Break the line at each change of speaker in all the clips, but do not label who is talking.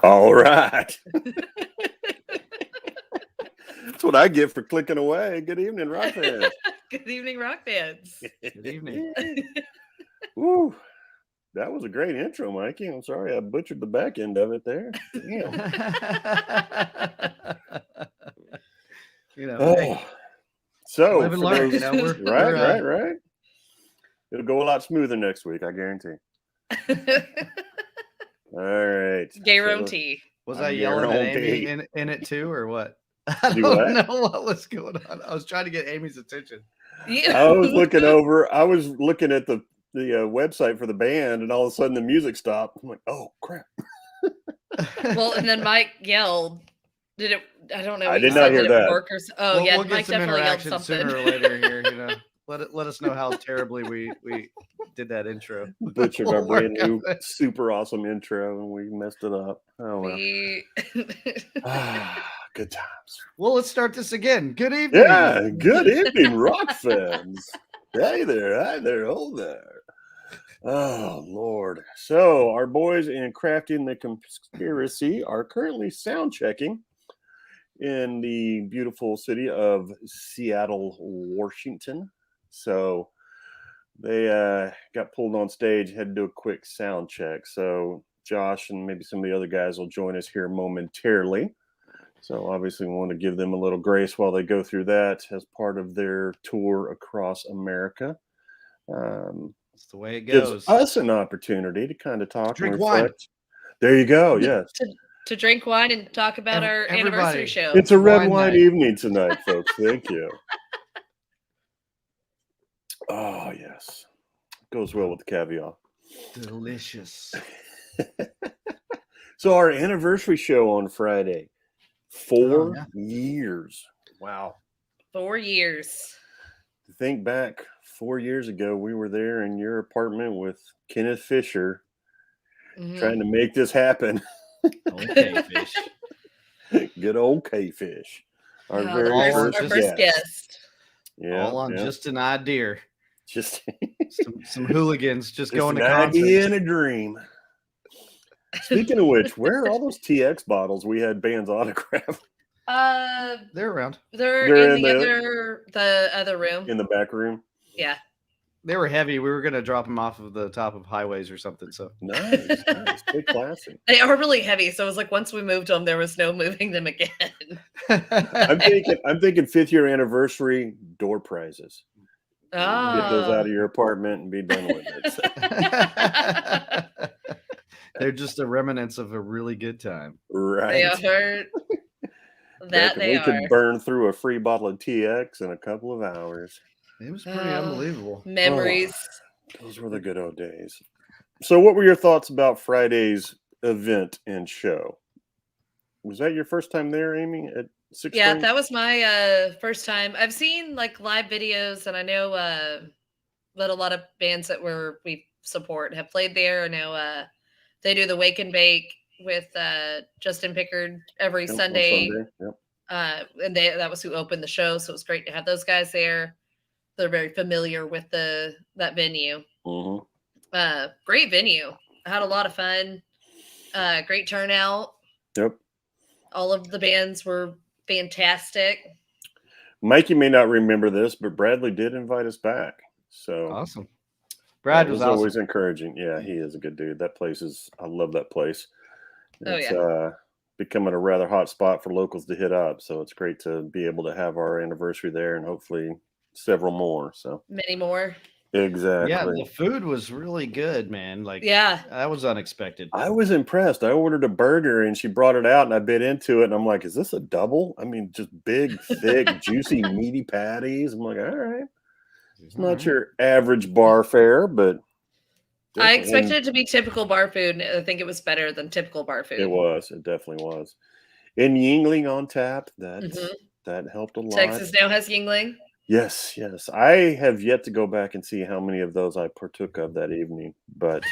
All right. That's what I get for clicking away. Good evening, rock fans.
Good evening, rock fans.
Good evening.
Woo. That was a great intro, Mikey. I'm sorry I butchered the back end of it there. Damn.
Hey,
So,
live and
for
learn.
those,
We're,
right. It'll go a lot smoother next week, I guarantee. All right.
Guarantee.
Was
I'm
I yelling at Amy
guaranteed.
in it too, or what? I
Do
don't
what?
know what was going on. I was trying to get Amy's attention.
I was looking at the website for the band, and all of a sudden the music stopped. I'm like, oh crap.
Well, and then Mike yelled. Did it? I don't know.
I
what
did
you
not
said.
hear
Did it
that.
work or oh yeah,
we'll get
Mike
some
definitely yelled
interaction
something.
sooner or later here. Let us know how terribly we did that intro.
Butchered
We'll
our brand
work on
new
it.
super awesome intro, and we messed it up. Oh well. Good times.
Well, let's start this again. Good evening.
Yeah, good evening, rock fans. Hey there, oh there. Oh Lord. So our boys in Crafting the Conspiracy are currently sound checking in the beautiful city of Seattle, Washington. So they got pulled on stage, had to do a quick sound check. So Josh and maybe some of the other guys will join us here momentarily. So obviously we want to give them a little grace while they go through that as part of their tour across America.
That's the way it
Gives
goes.
us an opportunity to kind of talk
Drink
and
wine.
reflect. There you go. Yes.
to drink wine and talk about our anniversary show.
It's a red
Wine
wine
night.
evening tonight, folks. Thank you. Oh, yes. Goes well with the caviar.
Delicious.
So our anniversary show on Friday. 4
yeah.
years. Wow.
4 years.
To think back 4 years ago, we were there in your apartment with Kenneth Fisher trying to make this happen.
Okay, fish.
Good old K-Fish. Our very
our
first guest. Yeah.
All on just an idea.
Just
some hooligans just going to
an
concerts.
idea and a dream. Speaking of which, where are all those TX bottles we had bands autograph?
They're around.
They're in the other room.
In the back room?
Yeah.
They were heavy. We were going to drop them off of the top of highways or something. So
nice. Good classic.
They are really heavy. So it was like once we moved them, there was no moving them again.
I'm thinking 5th year anniversary door prizes.
Oh.
Get those out of your apartment and be done with it.
They're just a remnants of a really good time.
Right.
They are.
We could burn through a free bottle of TX in a couple of hours.
It was pretty unbelievable.
Memories.
Oh, those were the good old days. So what were your thoughts about Friday's event and show? Was that your first time there, Amy, at Six Springs?
That was my first time. I've seen like live videos, and I know that a lot of bands that we support have played there. I know they do the Wake and Bake with Justin Pickard every Sunday.
Yep.
And that was who opened the show, so it was great to have those guys there. They're very familiar with that venue.
Mm-hmm.
Great venue. I had a lot of fun. Great turnout.
Yep.
All of the bands were fantastic.
Mikey may not remember this, but Bradley did invite us back. So
awesome. Brad was
always encouraging. Yeah, he is a good dude. That place I love that place. It's becoming a rather hot spot for locals to hit up. So it's great to be able to have our anniversary there and hopefully several more. So
many more.
Exactly.
Yeah, the food was really good, man. That was unexpected.
I was impressed. I ordered a burger and she brought it out and I bit into it and I'm like, is this a double? I mean, just big, thick, juicy, meaty patties. I'm like, all right. It's not your average bar fare, but
I expected it to be typical bar food. I think it was better than typical bar food.
It was. It definitely was. And Yuengling on tap. That helped a lot.
Texas now has Yuengling.
Yes. I have yet to go back and see how many of those I partook of that evening, but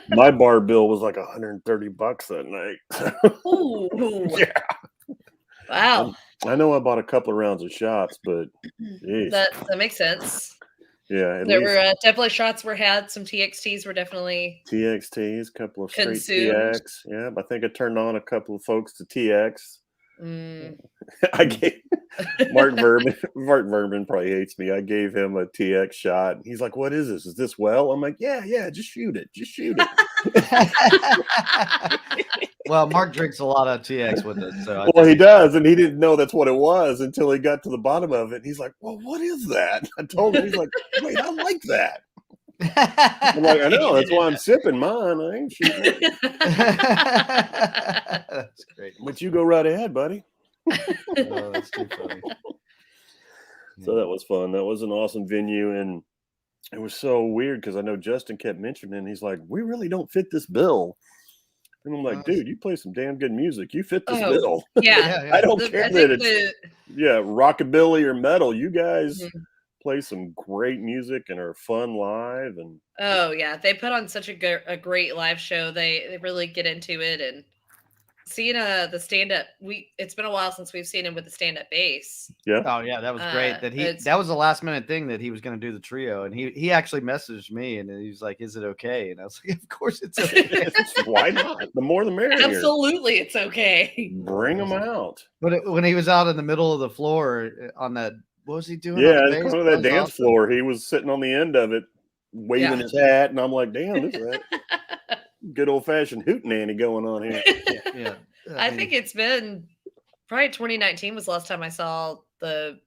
my bar bill was like $130 that night.
Ooh.
Yeah.
Wow.
I know I bought a couple of rounds of shots, but geez.
That makes sense.
Yeah, at
There
least
were definitely shots were had. Some TXTs were definitely
TXTs, a couple of straight
consumed.
TX. Yeah, I think I turned on a couple of folks to TX.
Mm.
I gave Mark Verman probably hates me. I gave him a TX shot. He's like, "What is this? Is this well?" I'm like, "Yeah, just shoot it. Just shoot it."
Well, Mark drinks a lot of TX with us, so I
Well, he
think
does, and he didn't know that's what it was until he got to the bottom of it. He's like, "Well, what is that?" I told him. He's like, "Wait, I like that." I'm like, "I know. That's why I'm sipping mine. I ain't shooting it."
That's great.
But you go right ahead, buddy.
Oh, that's too funny.
So that was fun. That was an awesome venue, and it was so weird because I know Justin kept mentioning it. He's like, "We really don't fit this bill." And I'm like, "Dude, you play some damn good music. You fit this
Oh,
bill."
yeah.
I don't
I
care that
think
it's rockabilly or metal. You guys
Mhm.
play some great music and are fun live, and
Oh yeah, they put on such a great live show. They really get into it, and seeing the stand up. It's been a while since we've seen him with the stand up bass.
yeah.
Oh yeah, that was great.
It's-
That was the last minute thing that he was going to do the trio, and he actually messaged me and he was like, "Is it okay?" And I was like, "Of course it's okay."
Why not? The more the merrier.
Absolutely, it's okay.
Bring them out.
But when he was out in the middle of the floor on that, what was he doing?
Yeah,
on the bass?
kind of
That
that
was
dance
awesome.
floor. He was sitting on the end of it, waving
Yeah.
his hat, and I'm like, "Damn, this is that good old fashioned hootenanny going on here."
Yeah,
I think it's been probably 2019 was the last time I saw them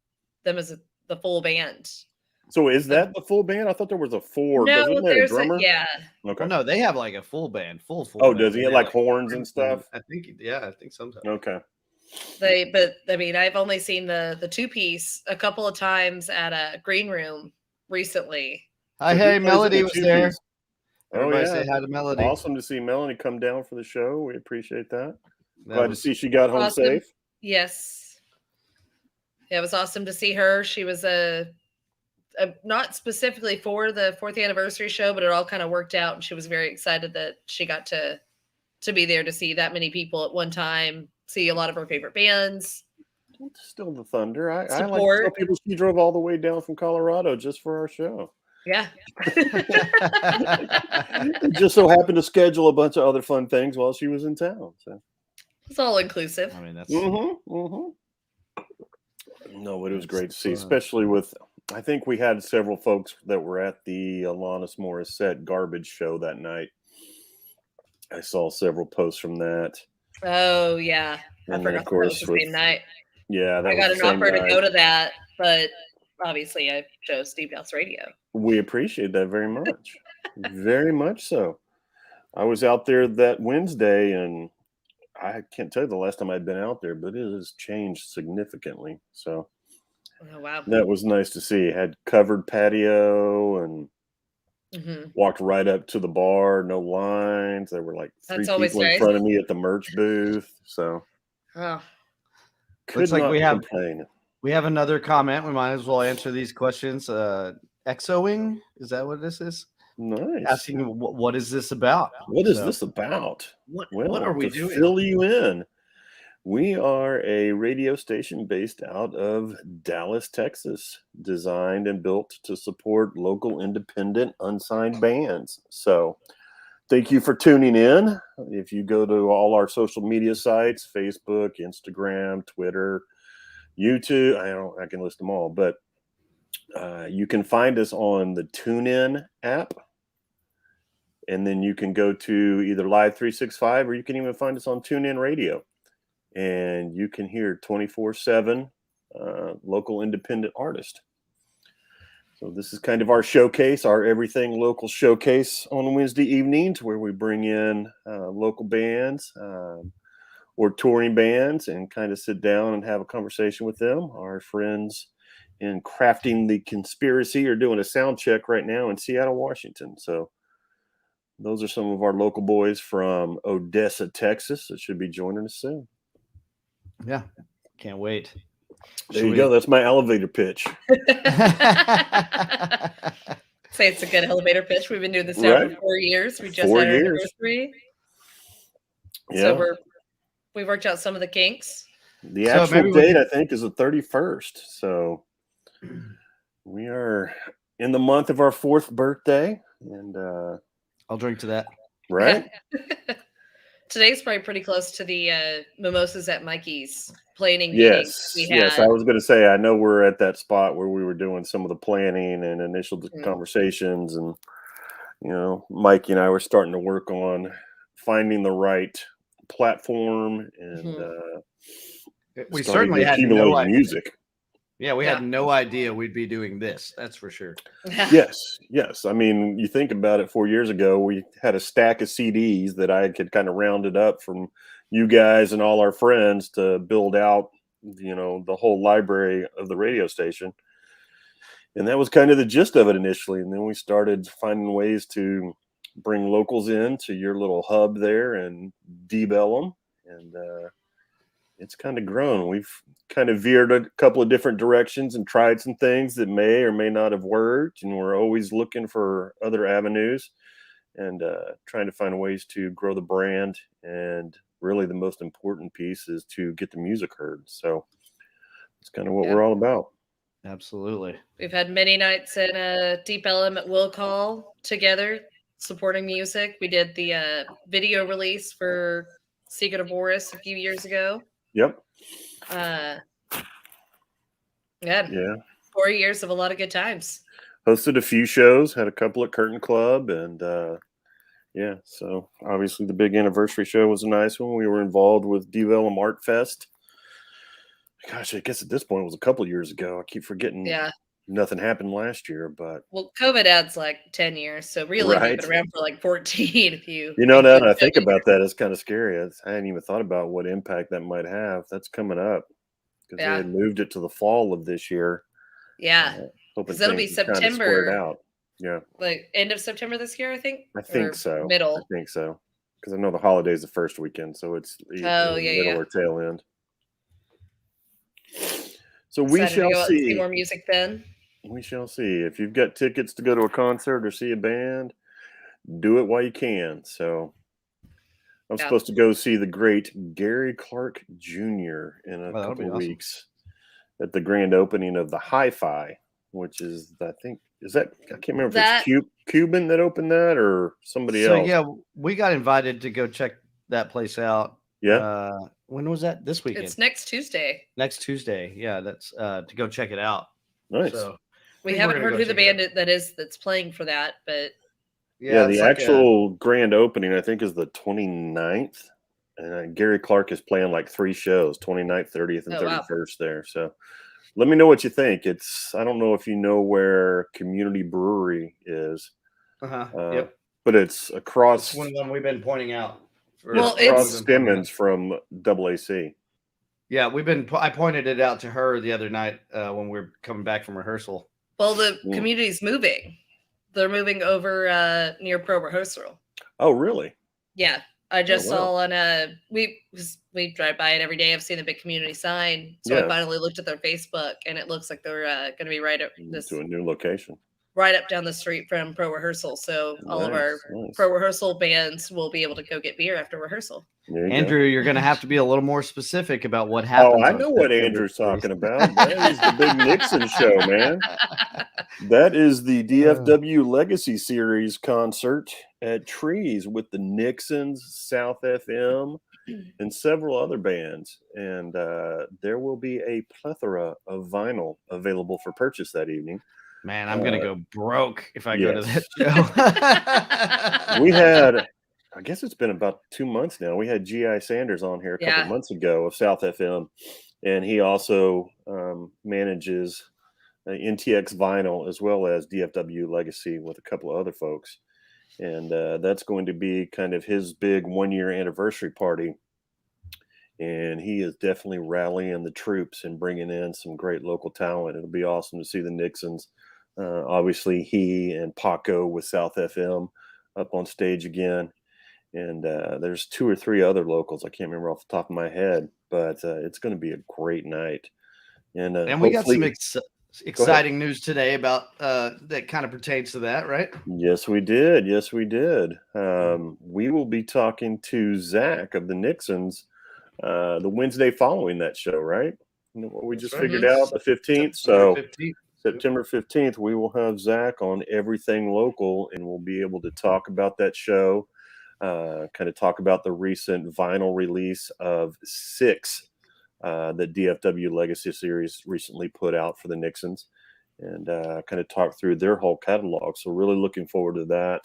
as the full band.
So is that the full band? I thought there was a four.
No,
Doesn't that a
there's
drummer?
yeah.
Okay.
Well, no, they have like a full band, full.
Oh,
band.
does he
They
have
have,
like horns and stuff?
I think, yeah, I think sometimes.
Okay.
But I mean, I've only seen the two piece a couple of times at a green room recently.
Hi,
So
hey,
who plays in
Melody
the
was
two
there.
piece? Oh
Everybody
yeah.
say hi to Melody.
Awesome to see Melanie come down for the show. We appreciate that.
That
Glad
was-
to see she got home
Awesome.
safe.
Yes. Yeah, it was awesome to see her. She was not specifically for the 4th anniversary show, but it all kind of worked out, and she was very excited that she got to be there to see that many people at one time, see a lot of her favorite bands.
Still the Thunder. I like to tell
Support.
people she drove all the way down from Colorado just for our show.
Yeah.
It just so happened to schedule a bunch of other fun things while she was in town. So.
It's all inclusive.
I mean, that's
No, but it was
That's
great to see,
fun.
especially with. I think we had several folks that were at the Alanis Morissette Garbage show that night. I saw several posts from that.
Oh yeah. I
And then,
forgot
of course,
that was the same night.
Yeah, that
I got
was
an
the same
offer to
night.
go to that, but obviously I chose Steve House Radio.
We appreciate that very much. Very much so. I was out there that Wednesday, and I can't tell you the last time I'd been out there, but it has changed significantly. So
Oh wow.
that was nice to see. It had covered patio and
Mhm.
walked right up to the bar, no lines. There were like 3
That's always
people in
nice.
front of me at the merch booth. So
Oh.
could
Looks like
not
we have-
complain.
We have another comment. We might as well answer these questions. Exoing, is that what this is?
Nice.
Asking what is this about?
What is
So,
this about?
What
Well,
are we
to
doing?
fill you in, we are a radio station based out of Dallas, Texas, designed and built to support local independent unsigned bands. So thank you for tuning in. If you go to all our social media sites, Facebook, Instagram, Twitter, YouTube, I can list them all, but you can find us on the TuneIn app. And then you can go to either Live 365 or you can even find us on TuneIn Radio. And you can hear 24/7 local independent artist. So this is kind of our showcase, our everything local showcase on Wednesday evenings, where we bring in local bands or touring bands and kind of sit down and have a conversation with them. Our friends in Crafting the Conspiracy are doing a sound check right now in Seattle, Washington. So those are some of our local boys from Odessa, Texas, that should be joining us soon.
Yeah, can't wait.
There you go. That's my elevator pitch.
Say it's a good elevator pitch. We've been doing this now
Right.
for 4 years. We just
4
had our
years.
anniversary.
Yeah.
So we worked out some of the kinks.
The
So
actual
maybe we
date,
can-
I think, is the 31st. So we are in the month of our 4th birthday, and
I'll drink to that.
right.
Today's probably pretty close to the Mimosas at Mikey's planning meeting we
Yes.
had.
I was going to say, I know we're at that spot where we were doing some of the planning and initial
Mm.
conversations, and Mikey and I were starting to work on finding the right platform and
Mhm.
We
starting
certainly
to
had no
accumulate
idea.
music.
Yeah, we
Yeah.
had no idea we'd be doing this. That's for sure.
Yes. I mean, you think about it, 4 years ago, we had a stack of CDs that I had kind of rounded up from you guys and all our friends to build out, the whole library of the radio station. And that was kind of the gist of it initially. And then we started finding ways to bring locals in to your little hub there and debell them. And it's kind of grown. We've kind of veered a couple of different directions and tried some things that may or may not have worked. And we're always looking for other avenues and trying to find ways to grow the brand. And really, the most important piece is to get the music heard. So it's kind of what
Yeah.
we're all about.
Absolutely.
We've had many nights in Deep Ellum at Will Call together, supporting music. We did the video release for Secret of Boris a few years ago.
Yep.
Yeah. 4 years of a lot of good times.
Hosted a few shows, had a couple at Curtain Club, and so obviously the big anniversary show was a nice one. We were involved with Develum Art Fest. Gosh, I guess at this point it was a couple years ago. I keep forgetting.
Yeah.
Nothing happened last year, but
Well, COVID adds like 10 years, so really we've
Right.
been around for like 14 if you
now that I
include
think
COVID.
about that, it's kind of scary. I hadn't even thought about what impact that might have. That's coming up because
Yeah.
they had moved it to the fall of this year.
Yeah.
Hoping
'Cause it'll be
things would kind of square it
September.
out. Yeah,
Like end of September this year, I think.
I think
Or
so.
Middle.
I think so because I know the holiday's the first weekend, so it's
Oh, yeah,
middle
yeah.
or tail end. So we
Excited to
shall
go out and see
see.
more music then.
We shall see. If you've got tickets to go to a concert or see a band, do it while you can. So I'm
Yeah.
supposed to go see the great Gary Clark Jr. in a
Well, that'll
couple
be
of
awesome.
weeks at the grand opening of the Hi-Fi, which is, I think, I can't remember if
That-
it's Cuban that opened that or somebody
So
else.
yeah, we got invited to go check that place out.
Yeah.
When was that? This weekend.
It's next Tuesday.
Next Tuesday. Yeah, that's to go check it out.
Nice.
So
We
think we're
haven't
gonna
heard
go
who the
check it
band that is that's playing for that, but
Yeah,
it's
the
like
actual grand opening, I think, is the 29th. And Gary Clark is playing like 3 shows, 29th, 30th, and
Oh, wow.
31st there. So let me know what you think. I don't know if you know where Community Brewery is,
yep.
but it's across,
It's one of them we've been pointing out.
Well,
across
it's-
Stemmons from AAC.
Yeah, I pointed it out to her the other night when we were coming back from rehearsal.
well, the
Mm.
community's moving. They're moving over near Pro Rehearsal.
Oh, really?
Yeah. I just
wow.
saw on we drive by it every day. I've seen the big community sign. So
Yeah.
I finally looked at their Facebook and it looks like they're going to be right up
To a new location.
right up down the street from Pro Rehearsal. So all of our
Nice.
Pro Rehearsal bands will be able to go get beer after rehearsal.
There you go.
Andrew, you're going to have to be a little more specific about what happens.
Oh, I
on
know what
September
Andrew's
1st.
talking about. That is the Big Nixon show, man. That is the DFW Legacy Series concert at Trees with the Nixons, South FM, and several other bands. And there will be a plethora of vinyl available for purchase that evening.
Man, I'm going to go broke if I go to that show.
We had, I guess it's been about 2 months now. We had G.I. Sanders on here a couple
Yeah.
months ago of South FM, and he also manages NTX Vinyl as well as DFW Legacy with a couple of other folks. And that's going to be kind of his big 1-year anniversary party. And he is definitely rallying the troops and bringing in some great local talent. It'll be awesome to see the Nixons. Obviously, he and Paco with South FM up on stage again. And there's 2 or 3 other locals. I can't remember off the top of my head, but it's going to be a great night. And
we got some
hopefully-
exciting news today about that kind of pertains to that, right?
Yes, we did. Yes, we did. We will be talking to Zach of the Nixons the Wednesday following that show, right? We just
right.
figured out the 15th. So
15th.
September 15th, we will have Zach on Everything Local, and we'll be able to talk about that show, kind of talk about the recent vinyl release of 6 that DFW Legacy Series recently put out for the Nixons, and kind of talk through their whole catalog. So really looking forward to that.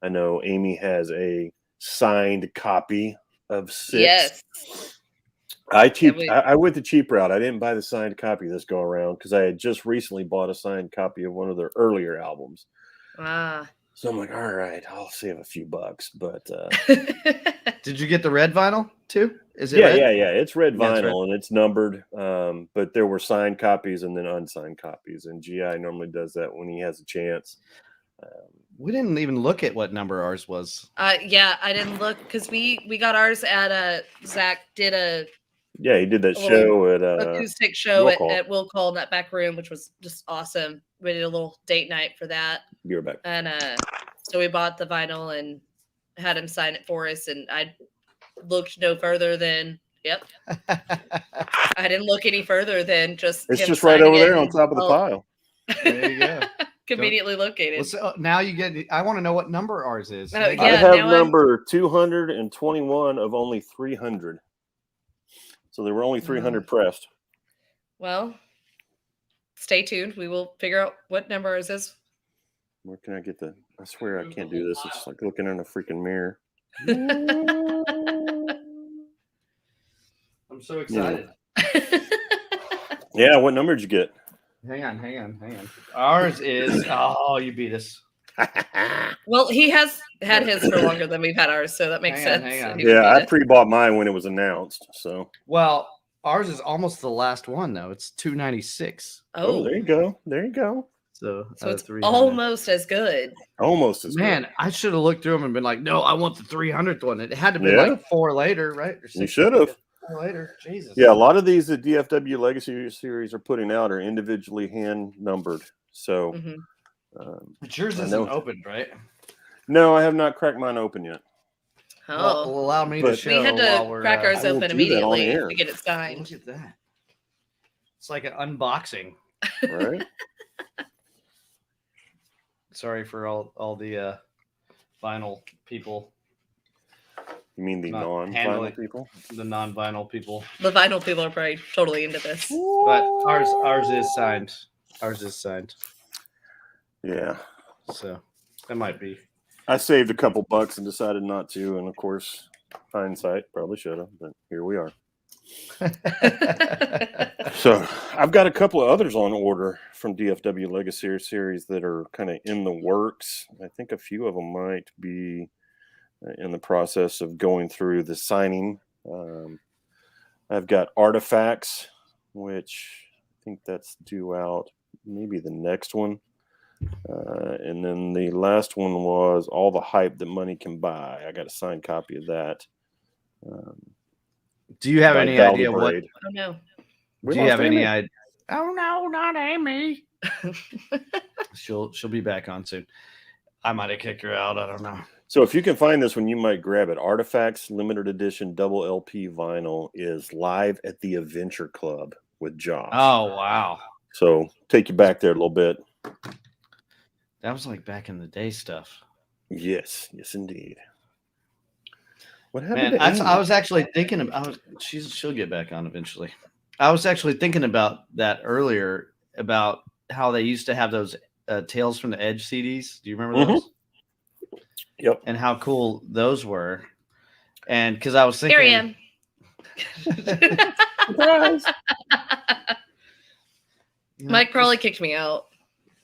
I know Amy has a signed copy of 6.
Yes.
I went the cheap route. I didn't buy the signed copy this go around because I had just recently bought a signed copy of one of their earlier albums. So I'm like, all right, I'll save a few bucks. But
Did you get the red vinyl too? Is it?
yeah,
red?
yeah. It's red
Yeah, it's
vinyl and it's numbered. But there were signed copies and then unsigned copies. And GI normally does that when he has a chance.
We didn't even look at what number ours was.
Yeah, I didn't look because we got ours at Zach did a
he did that show at
acoustic show
Will Call.
at Will Call in that back room, which was just awesome. We did a little date night for that.
Be right back.
And so we bought the vinyl and had him sign it for us. And I looked no further than, I didn't look any further than just.
It's
him
just right
signing
over
it
there on
and-
top of the pile.
There you go.
Conveniently located.
Well, so now you get. I want to know what number ours is.
Oh,
Maybe-
I
yeah,
have
now I'm-
number 221 of only 300. So there were only 300 pressed.
Well, stay tuned. We will figure out what number ours is.
Where can I get the? I swear I can't do this. It's like looking in a freaking mirror.
I'm so excited.
Yeah, what number did you get?
Hang on. Ours is. Oh, you beat us.
Well, he has had his for longer than we've had ours, so that makes
Hang on,
sense.
hang on.
He would
Yeah,
beat
I
us.
pre-bought mine when it was announced. So
Well, ours is almost the last one though. It's 296.
Oh,
there you go. There you go.
So,
so it's
300.
almost as good.
Almost as
Man,
good.
I should have looked through them and been like, no, I want the 300th one. It had to be
Yeah.
like 4 later, right? Or
You
6
should have.
4 later. Jesus.
Yeah, a lot of these that DFW Legacy Series are putting out are individually hand numbered. So
Mhm.
But yours
I
isn't
know.
opened, right?
no, I have not cracked mine open yet.
Oh,
Well, allow me to
But-
show
we had
while
to
we're
crack ours
I will
open
do that on
immediately
air.
to get it signed.
Look at that. It's like an unboxing.
Right?
Sorry for all the vinyl people,
You mean the
Not
non-vinyl
handling.
people?
the non-vinyl people.
The vinyl people are probably totally into this.
But ours is signed. Ours is signed.
Yeah.
So that might be.
I saved a couple bucks and decided not to, and of course, hindsight, probably should have, but here we are. So I've got a couple of others on order from DFW Legacy Series that are kind of in the works. I think a few of them might be in the process of going through the signing. I've got Artifacts, which I think that's due out maybe the next one. And then the last one was All the Hype That Money Can Buy. I got a signed copy of that.
Do you have
by
any
Val
idea what?
DeBrade.
Oh no.
We
Do you have
lost
any
Amy.
idea? Oh no, not Amy. She'll be back on soon. I might have kicked her out. I don't know.
So if you can find this one, you might grab it. Artifacts limited edition double LP vinyl is live at the Adventure Club with Josh.
Oh wow,
So take you back there a little bit.
that was like back in the day stuff.
Yes, indeed. What happened
Man,
to Amy?
I was actually thinking about. She'll get back on eventually. I was actually thinking about that earlier about how they used to have those Tales from the Edge CDs. Do you remember those?
Yep.
And how cool those were. And because I was thinking,
Here I am.
Surprise.
you know,
Mike probably kicked me out.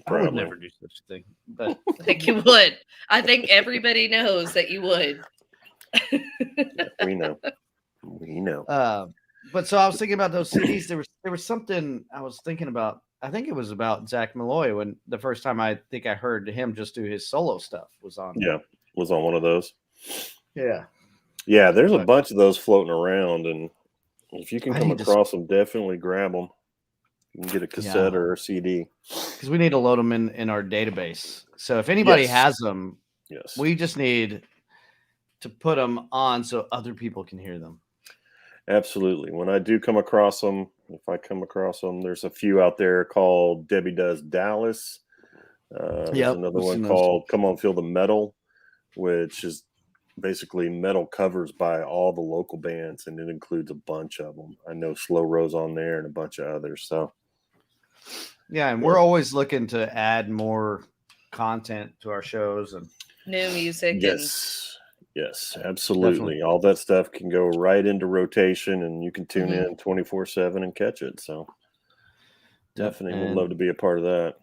I would
Probably.
never do such a thing. But
I think you would. I think everybody knows that you would.
We know. We know.
but so I was thinking about those CDs. There was something I was thinking about. I think it was about Zach Malloy when the first time I think I heard him just do his solo stuff was on.
Yeah, was on one of those.
Yeah.
Yeah, there's a
But-
bunch of those floating around, and if you can
I
come
need to-
across them, definitely grab them. You can get a cassette
Yeah.
or a CD.
Because we need to load them in our database. So if anybody
Yes.
has them,
Yes.
we just need to put them on so other people can hear them.
Absolutely. When I do come across them, if I come across them. There's a few out there called Debbie Does Dallas. There's another one called Come On Feel the Metal, which is basically metal covers by all the local bands, and it includes a bunch of them. I know Slow Rose on there and a bunch of others. So
yeah, and we're always looking to add more content to our shows and
new music.
Yes, absolutely. Definitely. All that stuff can go right into rotation, and you can tune in 24/7 and catch it. So definitely would love to be a part of that.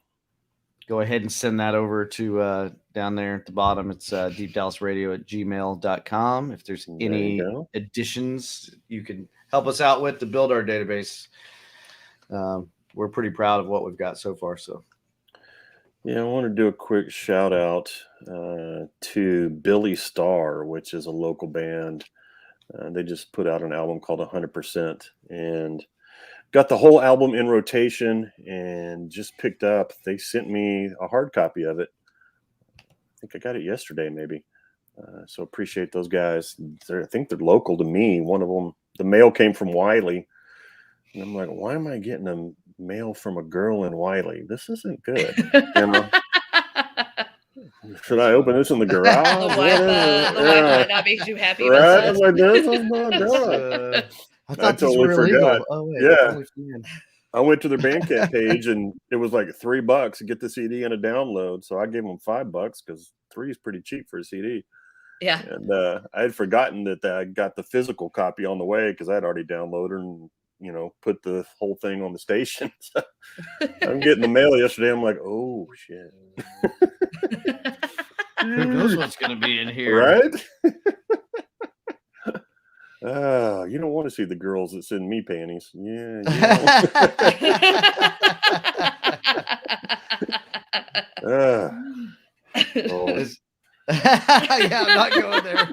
Go ahead and send that over to down there at the bottom. It's deepdallasradio@gmail.com. If there's any additions you can help us out with to build our database, we're pretty proud of what we've got so far. So,
yeah, I want to do a quick shout out to Billy Starr, which is a local band. They just put out an album called 100%, and got the whole album in rotation and just picked up. They sent me a hard copy of it. I think I got it yesterday, maybe. So appreciate those guys. I think they're local to me. One of them, the mail came from Wiley. And I'm like, why am I getting a mail from a girl in Wiley? This isn't good. Emma. Should I open this in the garage?
The Wi-Fi not makes you happy.
Right? I'm like, this is not good.
I
totally forgot.
Oh, wait,
yeah. I went to their Bandcamp page and it was like $3 to get the CD and a download. So I gave them $5 because 3 is pretty cheap for a CD.
Yeah.
And I had forgotten that I got the physical copy on the way because I had already downloaded and, put the whole thing on the station. So I'm getting the mail yesterday. I'm like, oh, shit.
Who knows what's going to be in here?
Right? You don't want to see the girls that send me panties. Yeah.
Yeah, I'm not going there.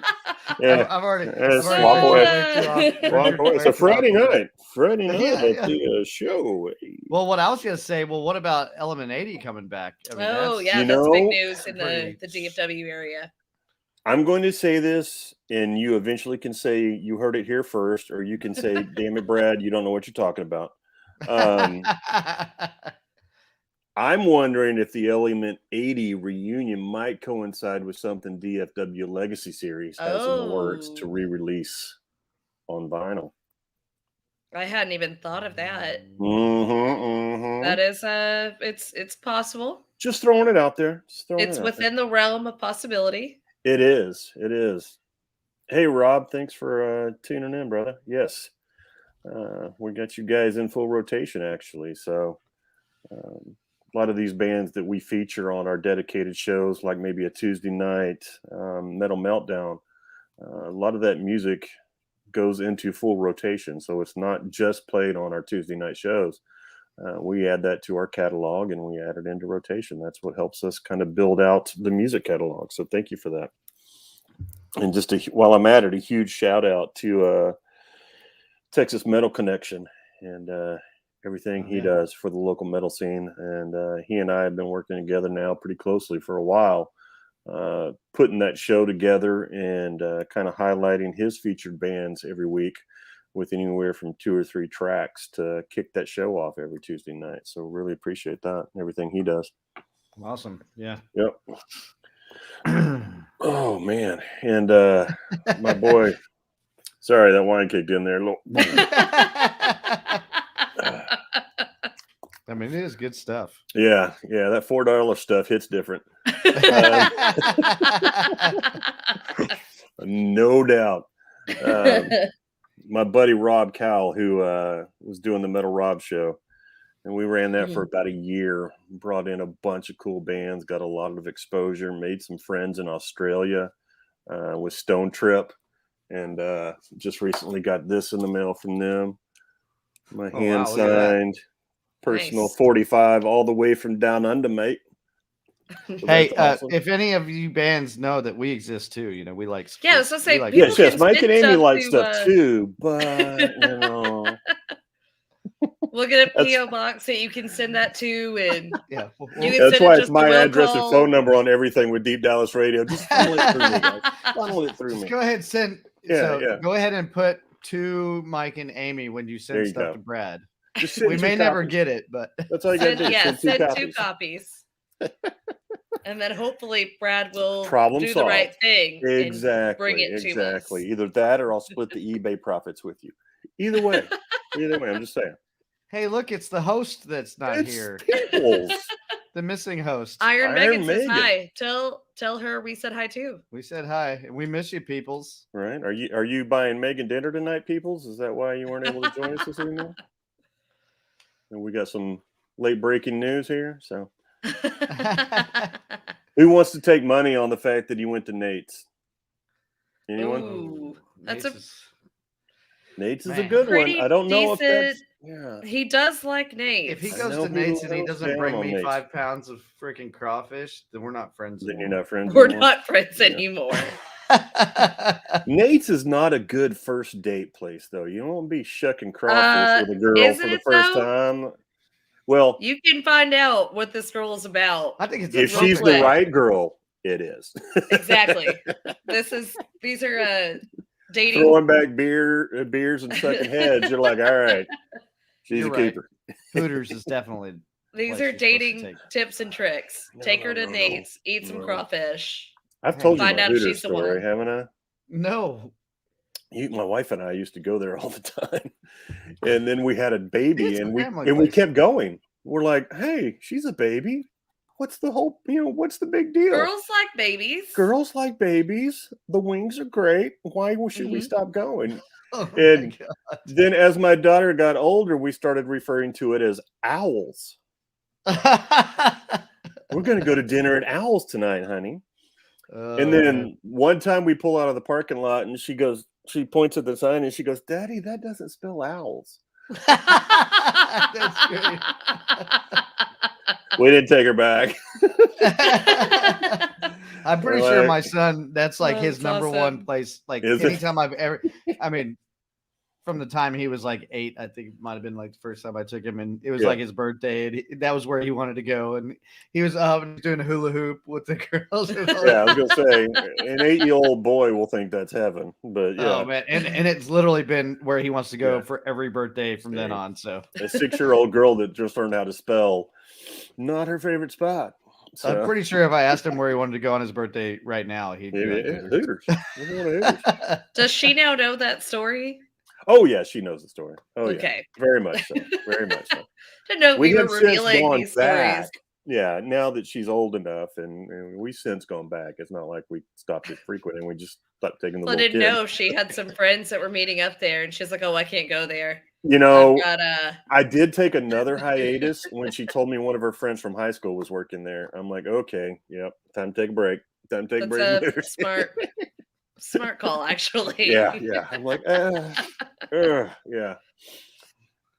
Yeah.
I've already
walk away. It's a Friday night. At the show.
Well, what I was going to say, what about Element 80 coming back?
I mean, that's big news in the DFW area.
I'm going to say this, and you eventually can say you heard it here first, or you can say, damn it, Brad, you don't know what you're talking about. I'm wondering if the Element 80 reunion might coincide with something DFW Legacy Series has in the works to re-release on vinyl.
I hadn't even thought of that.
That
is it's possible.
Just throwing it out there.
It's within the realm of possibility.
It is. Hey, Rob, thanks for tuning in, brother. Yes. We got you guys in full rotation, actually. So a lot of these bands that we feature on our dedicated shows, like maybe a Tuesday night, Metal Meltdown, a lot of that music goes into full rotation. So it's not just played on our Tuesday night shows. We add that to our catalog and we add it into rotation. That's what helps us kind of build out the music catalog. So thank you for that. And just while I'm at it, a huge shout out to Texas Metal Connection and everything he does for the local metal scene. And he and I have been working together now pretty closely for a while, putting that show together and kind of highlighting his featured bands every week with anywhere from 2 or 3 tracks to kick that show off every Tuesday night. So really appreciate that and everything he does.
Awesome. Yeah.
Yep. Oh man. And my boy, sorry, that wine kicked in there.
I mean, it is good stuff.
Yeah. That $4 stuff hits different. No doubt. My buddy Rob Cowell, who was doing the Metal Rob show, and we ran that for about a year, brought in a bunch of cool bands, got a lot of exposure, made some friends in Australia with Stone Trip, and just recently got this in the mail from them. My hand-signed personal 45 all the way from down under, mate.
So hey, awesome. If any of you bands know that we exist too, we like.
Yeah, I was gonna say,
yes, Mike and Amy like stuff too, but
we'll get a PO box that you can send that to, and
that's why it's my address and phone number on everything with Deep Dallas Radio. Just funnel it through me, guys. Funnel it through me.
Go ahead and send. Go ahead and put to Mike and Amy when you send stuff to Brad.
Just send
We
2
may never
copies.
get it, but
That's all you got to do.
Yeah,
Send 2
send 2
copies.
copies. And then hopefully Brad will
Problem
do the right
solved.
thing and bring
Exactly.
it to
Exactly.
us.
Either that or I'll split the eBay profits with you. Either way. I'm just saying.
hey, look, it's the host that's not
It's
here.
Peoples.
The missing host.
Iron
Iron
Megan says
Megan.
hi. Tell her we said hi too.
We said hi. We miss you, peoples.
Right? Are you buying Megan dinner tonight, Peoples? Is that why you weren't able to join us this evening? And we got some late breaking news here. So who wants to take money on the fact that he went to Nate's? Anyone?
Ooh, that's
Nate's is a
Man.
good one.
pretty
I don't know if that's
decent- He does like Nate.
If he
I
goes
know
to Nate's
people
and he
house
doesn't
down
bring
on
me
Nate's.
5 pounds of freaking crawfish, then we're not friends
then you're
anymore.
not friends
We're
anymore.
not friends
Yeah.
anymore.
Nate's is not a good first date place, though. You won't be shucking crawfish with a girl
is
for the
it,
first
though?
time. Well,
You can find out what this girl is about.
I think it's
if
a
she's
quick.
the right girl, it is.
Exactly. These are dating.
Throwing back beers and sucking heads. You're like, all right, she's
You're
a
right.
keeper.
Hooters is definitely
These
place
are
you're supposed to
dating
take.
tips and tricks. Take her to
No.
Nate's, eat some
No.
crawfish.
I've told you
Find
my
out if
Hooters
she's the
story,
one.
haven't I?
No.
My wife and I used to go there all the time, and then we had a baby,
It's a
and we
family
we
place.
kept going. We're like, hey, she's a baby. What's the whole? What's the big deal?
Girls like babies.
Girls like babies. The wings are great. Why should we
Mhm.
stop going?
Oh
And
my God.
then, as my daughter got older, we started referring to it as owls. We're going to go to dinner at Owls tonight, honey. And then one time we pull out of the parking lot, and she points at the sign, and she goes, "Daddy, that doesn't spell owls."
That's great.
We didn't take her back.
I'm pretty
We're
sure
like-
my son, that's like
Oh,
his
that's
number one
awesome.
place. Like
Is it?
anytime I've ever, I mean, from the time he was like 8, I think it might have been like the first time I took him, and it was
Yeah.
like his birthday, and that was where he wanted to go, and he was doing a hula hoop with the girls.
Yeah, I was gonna say an 8-year-old boy will think that's heaven, but yeah,
Oh man, and it's literally been where he wants to go
Yeah.
for every birthday from then
Same.
on. So
a 6-year-old girl that just learned how to spell, not her favorite spot. So
I'm pretty sure if I asked him where he wanted to go on his birthday right now, he'd be like,
Hooters. We're going to Hooters.
Does she now know that story?
Oh yeah, she knows the story. Oh yeah,
Okay.
very much so. Very much so.
Didn't know
We
we were
have since
revealing
gone
these
back.
stories.
Yeah, now that she's old enough, and we since gone back. It's not like we stopped it frequenting. We just stopped taking the
Well, I
little
didn't
kid.
know she had some friends that were meeting up there, and she's like, "Oh, I can't go there.
You know,
I've got
I did take another hiatus when she told me one of her friends from high school was working there. I'm like, okay, yep, time to take a break. Time to take a break. from
That's a
Hooters."
smart call, actually."
Yeah, yeah. I'm like, yeah.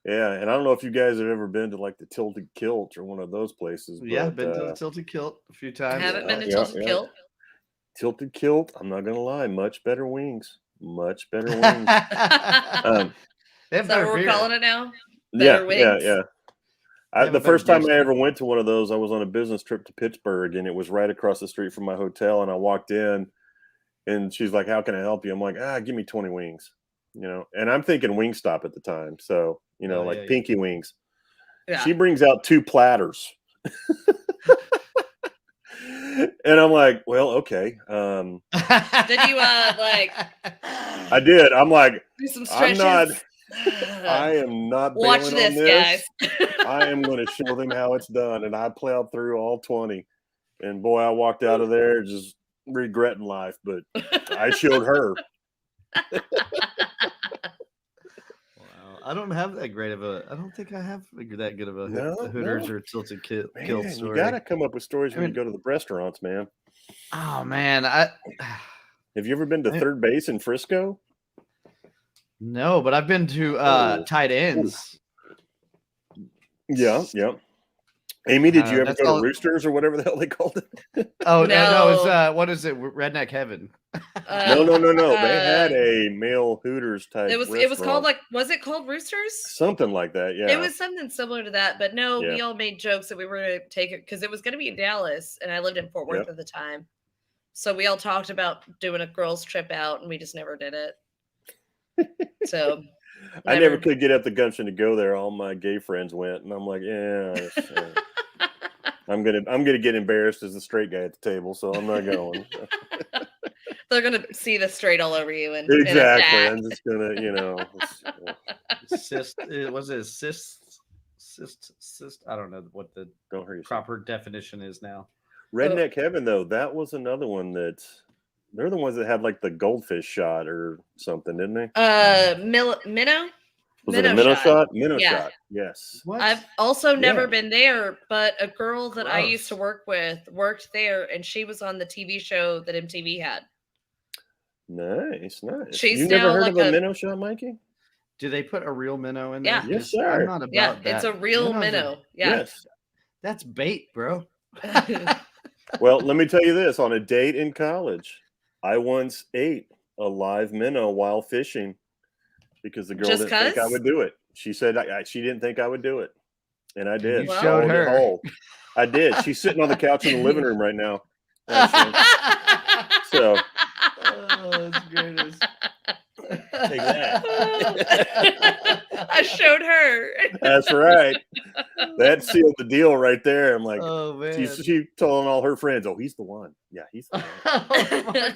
Yeah, and I don't know if you guys have ever been to like the Tilted Kilt or one of those places.
yeah,
but,
been to the Tilted Kilt a few
I
times.
haven't been to
Yeah,
Tilted
yeah.
Kilt.
Tilted Kilt, I'm not gonna lie, much better wings. Much better wings.
They have
Is that
better
what we're
beer.
calling it now?
yeah,
Better
yeah,
wings?
yeah.
have a
The
better
first time
beer
I ever went to one of those, I was on a business trip to Pittsburgh, and it was right across the street from my hotel. And I walked in, and she's like, "How can I help you?" I'm like, "Give me 20 wings." And I'm thinking Wingstop at the time, so
Oh,
like
yeah, yeah.
Pinky Wings.
Yeah.
She brings out 2 platters. And I'm like, well, okay.
Did you like
I did. I'm like,
do some
I'm
stretches?
not, I am not
Watch
bailing on
this,
this.
guys.
I am going to show them how it's done. And I plowed through all 20. And boy, I walked out of there just regretting life, but I showed her.
Wow, I don't have that great of a. I don't think I have that good of a
No,
Hooters
no.
or Tilted Kilt
Man,
story.
you got to come up with stories when
I
you go to the restaurants, man.
Oh man,
Have you ever been to
I-
Third Base in Frisco?
no, but I've been to
Oh.
tight ends.
Yeah, yeah. Amy, did you ever
that's
go to
all-
Roosters or whatever the hell they called it?
Oh no, it's
No.
what is it? Redneck Heaven.
No. They had a male Hooters type.
It was
restaurant.
called was it called Roosters?
Something like that. Yeah.
It was something similar to that, but no, we
Yeah.
all made jokes that we were going to take it because it was going to be in Dallas, and I lived in Fort Worth
Yep.
at the time. So we all talked about doing a girls' trip out, and we just never did it. So
I never could get up the gumption to go there. All my gay friends went, and I'm like, yeah, I'm gonna get embarrassed as the straight guy at the table, so I'm not going.
They're gonna see the straight all over you and
Exactly.
attack.
I'm just gonna,
Cyst, was it cyst? I don't know what the
don't hurt yourself.
proper definition is now.
Redneck Heaven, though, that was another one that they're the ones that had like the goldfish shot or something, didn't they?
Minnow.
Was it a minnow shot? Minnow
Yeah.
shot. Yes.
What?
I've also never
Yeah.
been there, but a girl that I used to
Gross.
work with worked there, and she was on the TV show that MTV had.
Nice, nice.
She's
You never
now
heard
like
of a
a-
minnow shot, Mikey?
Do they put a real minnow in there?
Yeah.
Yes,
'Cause
sir.
I'm not about
Yeah,
that.
it's a real
Minnows are-
minnow. Yeah.
Yes.
That's bait, bro.
Well, let me tell you this: on a date in college, I once ate a live minnow while fishing because the girl
Just
didn't think I
'cause?
would do it. She said she didn't think I would do it, and I did.
you
Wow.
showed
Swallowed it
her.
whole. I did. She's sitting on the couch in the living room right now. Actually. So
Oh, that's greatest.
take that.
I showed her.
That's right. That sealed the deal right there. I'm like,
Oh man.
she telling all her friends, "Oh, he's the one. Yeah, he's the one."
Oh, my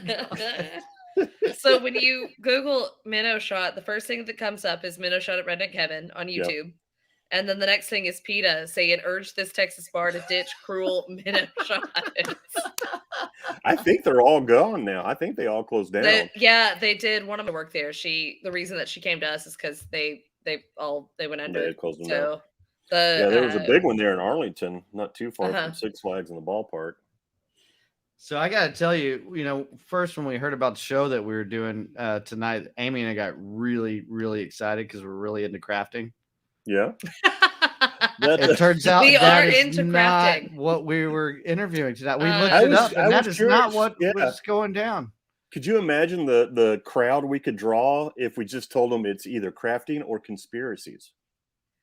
God.
So when you Google minnow shot, the first thing that comes up is minnow shot at Redneck Heaven on
Yep.
YouTube. And then the next thing is PETA saying, urge this Texas bar to ditch cruel minnow shots.
I think they're all gone now. I think they all closed down.
They did. One of them worked there. The reason that she came to us is because they went under.
They closed them down.
So
Yeah, there was a big one there in Arlington, not too far
Uh-huh.
from Six Flags in the ballpark.
So I gotta tell you, first when we heard about the show that we were doing tonight, Amy and I got really, really excited because we're really into crafting.
Yeah.
It turns out
We
that
are
is
into
not
crafting.
what we were interviewing tonight. We
I
looked it
was-
up,
I
and that
was
is not
curious.
what
Yeah.
was going down.
Could you imagine the crowd we could draw if we just told them it's either crafting or conspiracies?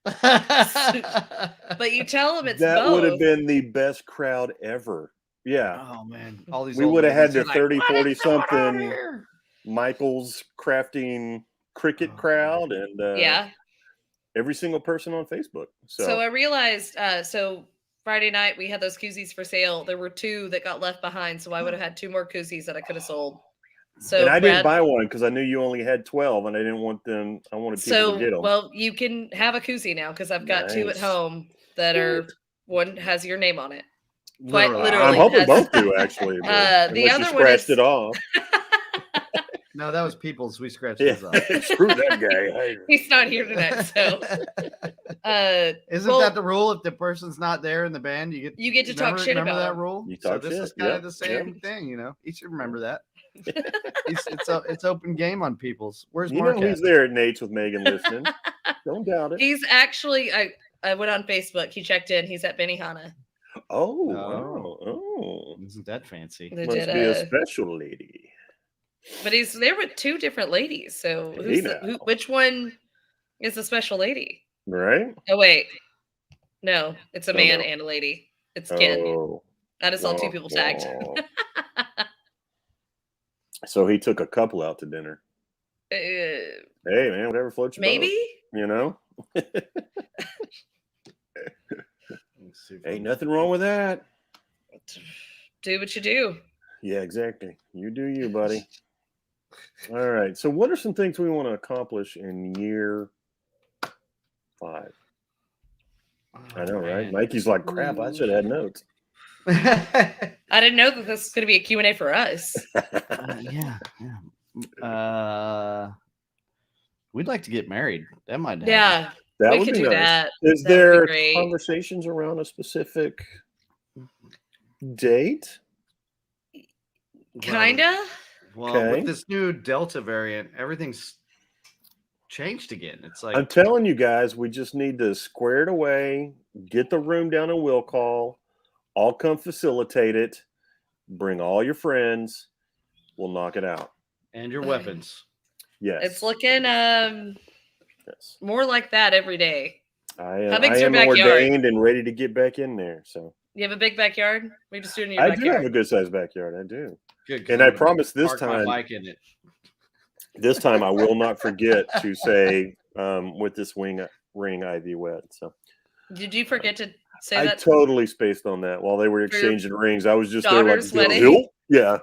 But you tell them it's
That
both.
would have been the best crowd ever. Yeah.
Oh man, all these
We
old
would have had
ladies
the
are
30,
"What
40
is going on
something
here?"
Michael's crafting cricket
Oh,
crowd and
Yeah.
every single person on Facebook.
So I realized, so Friday night we had those koozies for sale. There were 2 that got left behind, so I would have had 2 more koozies that I could have sold. So
and I didn't
Brad-
buy one because I knew you only had 12 and I didn't want them. I wanted people to get them.
well, you can have a koozie now because I've got 2 at
Nice.
home that are one has your name on it. Quite literally.
I'm hoping
has-
both do actually. but
the
unless
other
you
one
scratched
is-
it off.
No, that was people's. We scratched
Yeah,
his off.
screw that guy. Hey.
He's not here tonight, so
Isn't
well,
that the rule? If the person's not there in the band, you get
to talk shit
remember
about
that
him.
rule.
You
So
talk
this
shit,
is kind
yep,
of the same
yep.
thing, You should remember that. It's open game on people's. Where's
You
Mark?
know he's there at Nate's with Megan listening. Don't doubt it.
He's actually I went on Facebook. He checked in. He's at Benihana.
Oh,
Oh.
wow. Oh.
Isn't that fancy?
They
Must
did
be a special lady.
but he's there with 2 different ladies. So
Hey now.
which one is the special lady?
Right?
Oh wait, no, it's a
Oh,
man
no.
and a lady. It's Ken.
Oh.
I just saw 2 people tagged.
oh. So he took a couple out to dinner. Hey man, whatever floats your
Maybe.
boat, you know? Ain't nothing wrong with that.
Do what you do.
Yeah, exactly. You do you, buddy. All right. So what are some things we want to accomplish in year 5? I know, right? Mikey's like, crap, I should have had notes.
I didn't know that this was going to be a Q&A for us.
Yeah. We'd like to get married. That might happen.
Yeah,
That
we
would
could
be
do
nice.
that.
Is
That would be
there
great.
conversations around a specific date?
Kinda.
Well,
Okay.
with this new Delta variant, everything's changed again. It's like
I'm telling you guys, we just need to square it away, get the room down in will call, all come facilitate it, bring all your friends, we'll knock it out.
and your weapons.
Yes.
It's looking
yes.
more like that every day.
I
How
am,
big's
I
your
am
backyard?
ordained and ready to get back in there. So
You have a big backyard? We just do it in your
I do
backyard.
have a good sized backyard. I do.
Good. 'cause
And
I'm
I
gonna
promise this
park my
time,
bike in it.
I will not forget to say with this ring Ivy wed. So
Did you forget to say
I
that?
totally spaced on that while they were
For your
exchanging rings. I was just there like,
daughter's wedding?
yeah.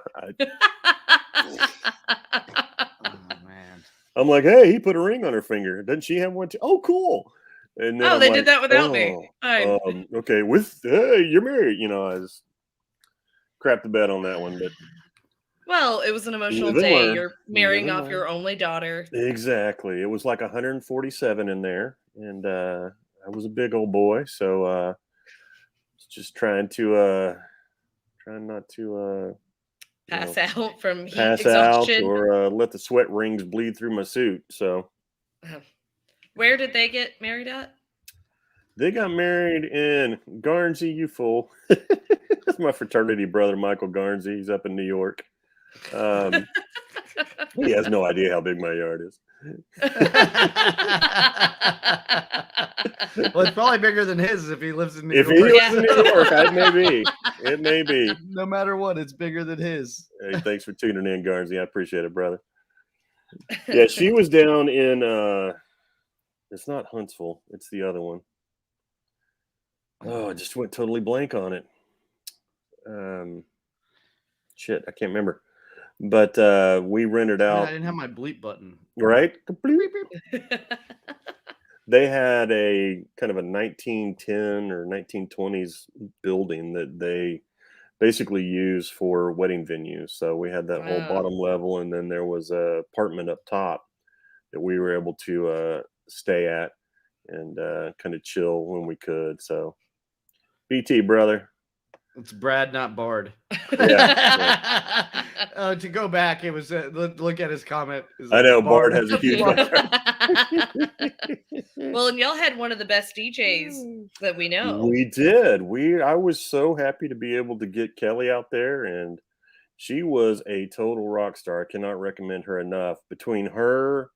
Oh man.
I'm like, hey, he put a ring on her finger. Doesn't she have one too? Oh, cool. And then
Oh,
I'm
they
like,
did that without me. Fine.
Okay, hey, you're married. I just crapped the bed on that one, but
Well, it was an emotional
live and
day.
learn.
You're marrying
Live and
off
learn.
your only daughter.
Exactly. It was like 147 in there, and I was a big old boy, so just trying not to
Pass out from heat
pass out
exhaustion.
or let the sweat rings bleed through my suit. So
Where did they get married at?
they got married in Garnsey, you fool. That's my fraternity brother, Michael Garnsey. He's up in New York. He has no idea how big my yard is.
Well, it's probably bigger than his if he lives in New
If
York.
he lives in New York, it may be.
No matter what, it's bigger than his.
Hey, thanks for tuning in, Garnsey. I appreciate it, brother. Yeah, she was down in it's not Huntsville, it's the other one. Oh, I just went totally blank on it. Shit, I can't remember. But we rented out.
I didn't have my bleep button.
Right? They had a kind of a 1910 or 1920s building that they basically use for wedding venues. So we had that whole
Wow.
bottom level, and then there was a apartment up top that we were able to stay at and kind of chill when we could. So BT, brother.
It's Brad, not Bard.
Yeah.
To go back, it was look at his comment.
I know Bard has a huge
Well, and y'all had one of the best DJs that we know.
We did. I was so happy to be able to get Kelly out there, and she was a total rock star. I cannot recommend her enough. Between her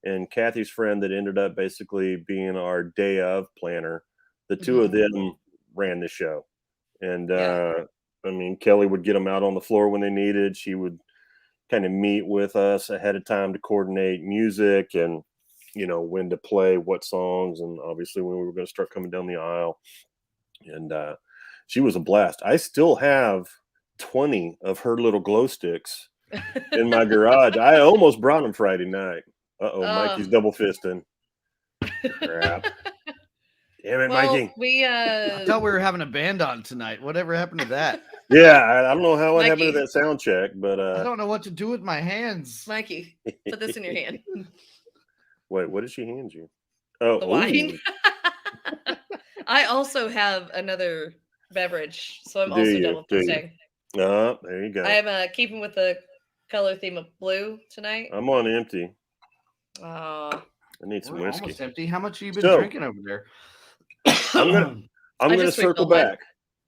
and Kathy's friend that ended up basically being our day of planner, the two of them ran the show. And I mean, Kelly would get them out on the floor when they needed. She would kind of meet with us ahead of time to coordinate music and, when to play what songs, and obviously when we were going to start coming down the aisle. And she was a blast. I still have 20 of her little glow sticks in my garage. I almost brought them Friday night. Mikey's double fisting. Crap. Damn it, Mikey.
I thought we were having a band on tonight. Whatever happened to that?
Yeah, I don't know how it happened to that sound check, but
I don't know what to do with my hands.
Mikey, put this in your hand.
Wait, what did she hand you? Oh,
the wine. I also have another beverage, so I'm also double fisting.
Oh, there you go.
I am keeping with the color theme of blue tonight.
I'm on empty.
I
need some whiskey.
Almost empty. How much have you been drinking over there?
I'm gonna circle back.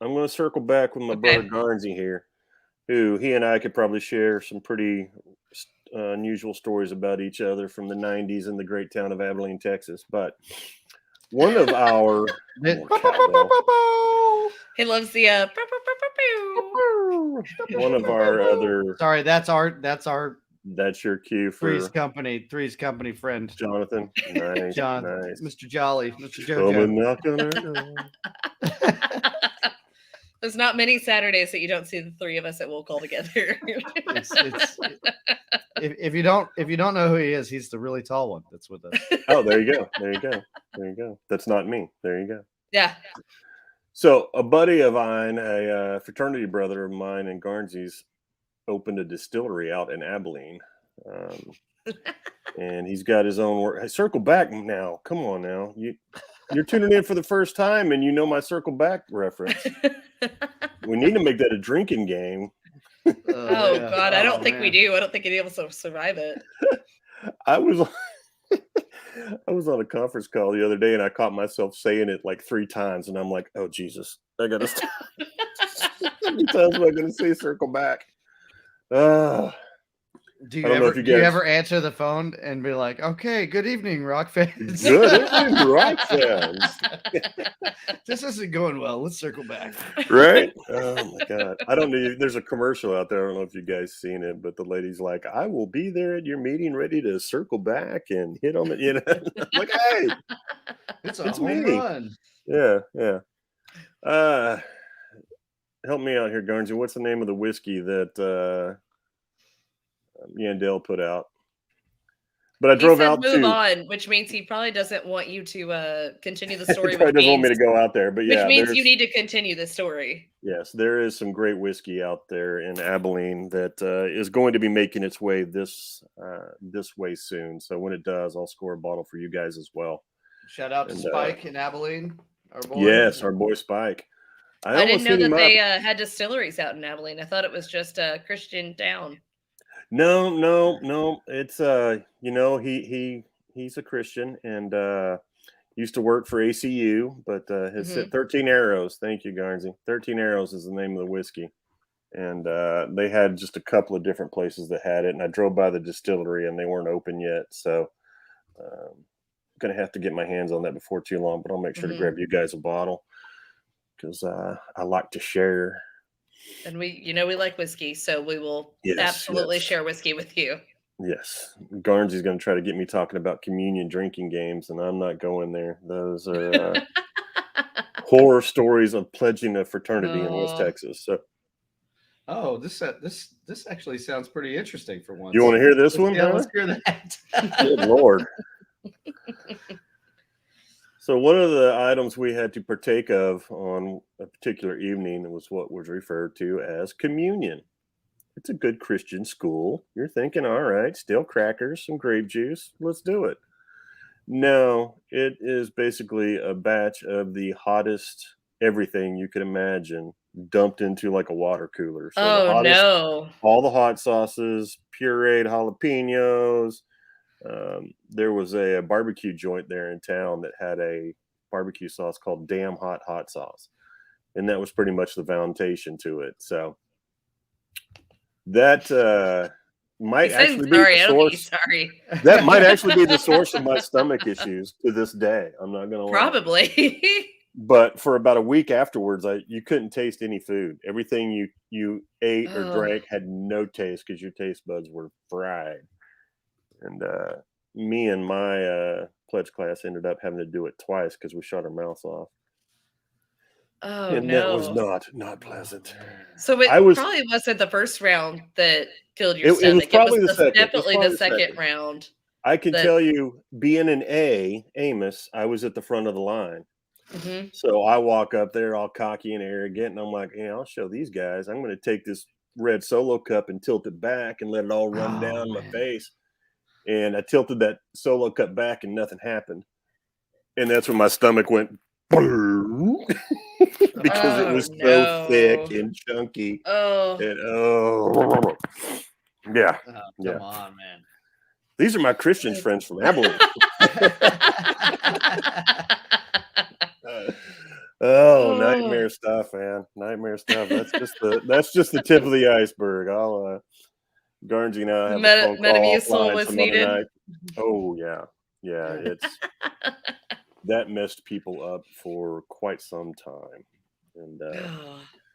I'm gonna circle back with my brother Garnsey here, who he and I could probably share some pretty unusual stories about each other from the 90s in the great town of Abilene, Texas. But one of our
he loves the
one of our other.
Sorry, that's
your cue for
Three's Company friend
Jonathan. Nice,
John,
nice.
Mr. Jolly, Mr. JoJo.
There's not many Saturdays that you don't see the three of us at Will Call together.
If you don't know who he is, he's the really tall one that's with us.
Oh, there you go. That's not me. There you go.
Yeah.
So a buddy of mine, a fraternity brother of mine in Garnsey's, opened a distillery out in Abilene. And he's got his own work. Hey, circle back now. Come on now. You're tuning in for the first time and you know my circle back reference. We need to make that a drinking game.
God, I don't think we do. I don't think any of us will survive it.
I was on a conference call the other day and I caught myself saying it like 3 times and I'm like, oh Jesus, I gotta stop. How many times am I gonna say circle back?
Do
I don't know if you
do you
guys-
ever answer the phone and be like, "Okay, good evening, rock fans.
Good evening, rock fans."
This isn't going well. Let's circle back."
Right? Oh my god! I don't know. There's a commercial out there. I don't know if you guys seen it, but the lady's like, "I will be there at your meeting, ready to circle back and hit on it." You know, I'm like, hey,
It's
It's
home
me.
run.
yeah. Help me out here, Garnsey. What's the name of the whiskey that Yandel put out? But I
He
drove
said
out
move
to.
on, which means he probably doesn't want you to continue the
He
story
probably
with
doesn't want me to
Gaines,
go out there, but
which
yeah,
means
there's,
you need to continue the story.
yes, there is some great whiskey out there in Abilene that is going to be making its way this way soon. So when it does, I'll score a bottle for you guys as well.
Shout out to
And,
Spike in Abilene, our boy.
Yes, our boy Spike.
I didn't
almost
know
hit
that
him
they
up.
had distilleries out in Abilene. I thought it was just a Christian town.
No. It's he's a Christian and used to work for ACU, but has
Mhm.
said 13 Arrows. Thank you, Garnsey. 13 Arrows is the name of the whiskey. And they had just a couple of different places that had it. And I drove by the distillery and they weren't open yet. So I'm going to have to get my hands on that before too long, but I'll make sure to
Mhm.
grab you guys a bottle because I like to share.
And we like whiskey, so we will
Yes,
absolutely
yes.
share whiskey with you.
Yes. Garnsey's going to try to get me talking about communion drinking games, and I'm not going there. Those are horror stories of pledging a fraternity in West
Oh.
Texas. So
Oh, this actually sounds pretty interesting for once.
you want to hear this one?
Yeah,
Huh?
let's hear that.
Good Lord. So one of the items we had to partake of on a particular evening was what was referred to as communion. It's a good Christian school. You're thinking, all right, stale crackers, some grape juice, let's do it. No, it is basically a batch of the hottest everything you could imagine dumped into like a water cooler. So the
Oh
hottest,
no.
all the hot sauces, pureed jalapenos. There was a barbecue joint there in town that had a barbecue sauce called Damn Hot Sauce. And that was pretty much the foundation to it. So that might
He's saying
actually be
sorry.
the
I don't think he's
source.
sorry.
That might actually be the source of my stomach issues to this day. I'm not going to lie.
Probably.
But for about a week afterwards, you couldn't taste any food. Everything you ate or
Oh.
drank had no taste because your taste buds were fried. And me and my pledge class ended up having to do it twice because we shut our mouths off.
Oh
And
no.
that was not pleasant.
So it
I was-
probably wasn't the first round that killed your
It was
stomach.
probably the second. It was
Definitely
probably
the
the
second
second.
round.
I can
That-
tell you, being an Amos, I was at the front of the line.
Mhm.
So I walk up there all cocky and arrogant, and I'm like, yeah, I'll show these guys. I'm going to take this red Solo cup and tilt it back and let it all run
Oh,
down my
man.
face. And I tilted that Solo cup back and nothing happened. And that's when my stomach went because it
Oh,
was so thick
no.
and chunky.
Oh.
And yeah.
Oh,
Yeah.
come on, man.
These are my Christian friends from Abilene.
Oh.
Nightmare stuff, man. Nightmare stuff. That's just the tip of the iceberg. I'll Garnsey and I have a phone call
Metamucil
offline
was
some other
needed.
night. Oh yeah. It's that messed people up for quite some time. And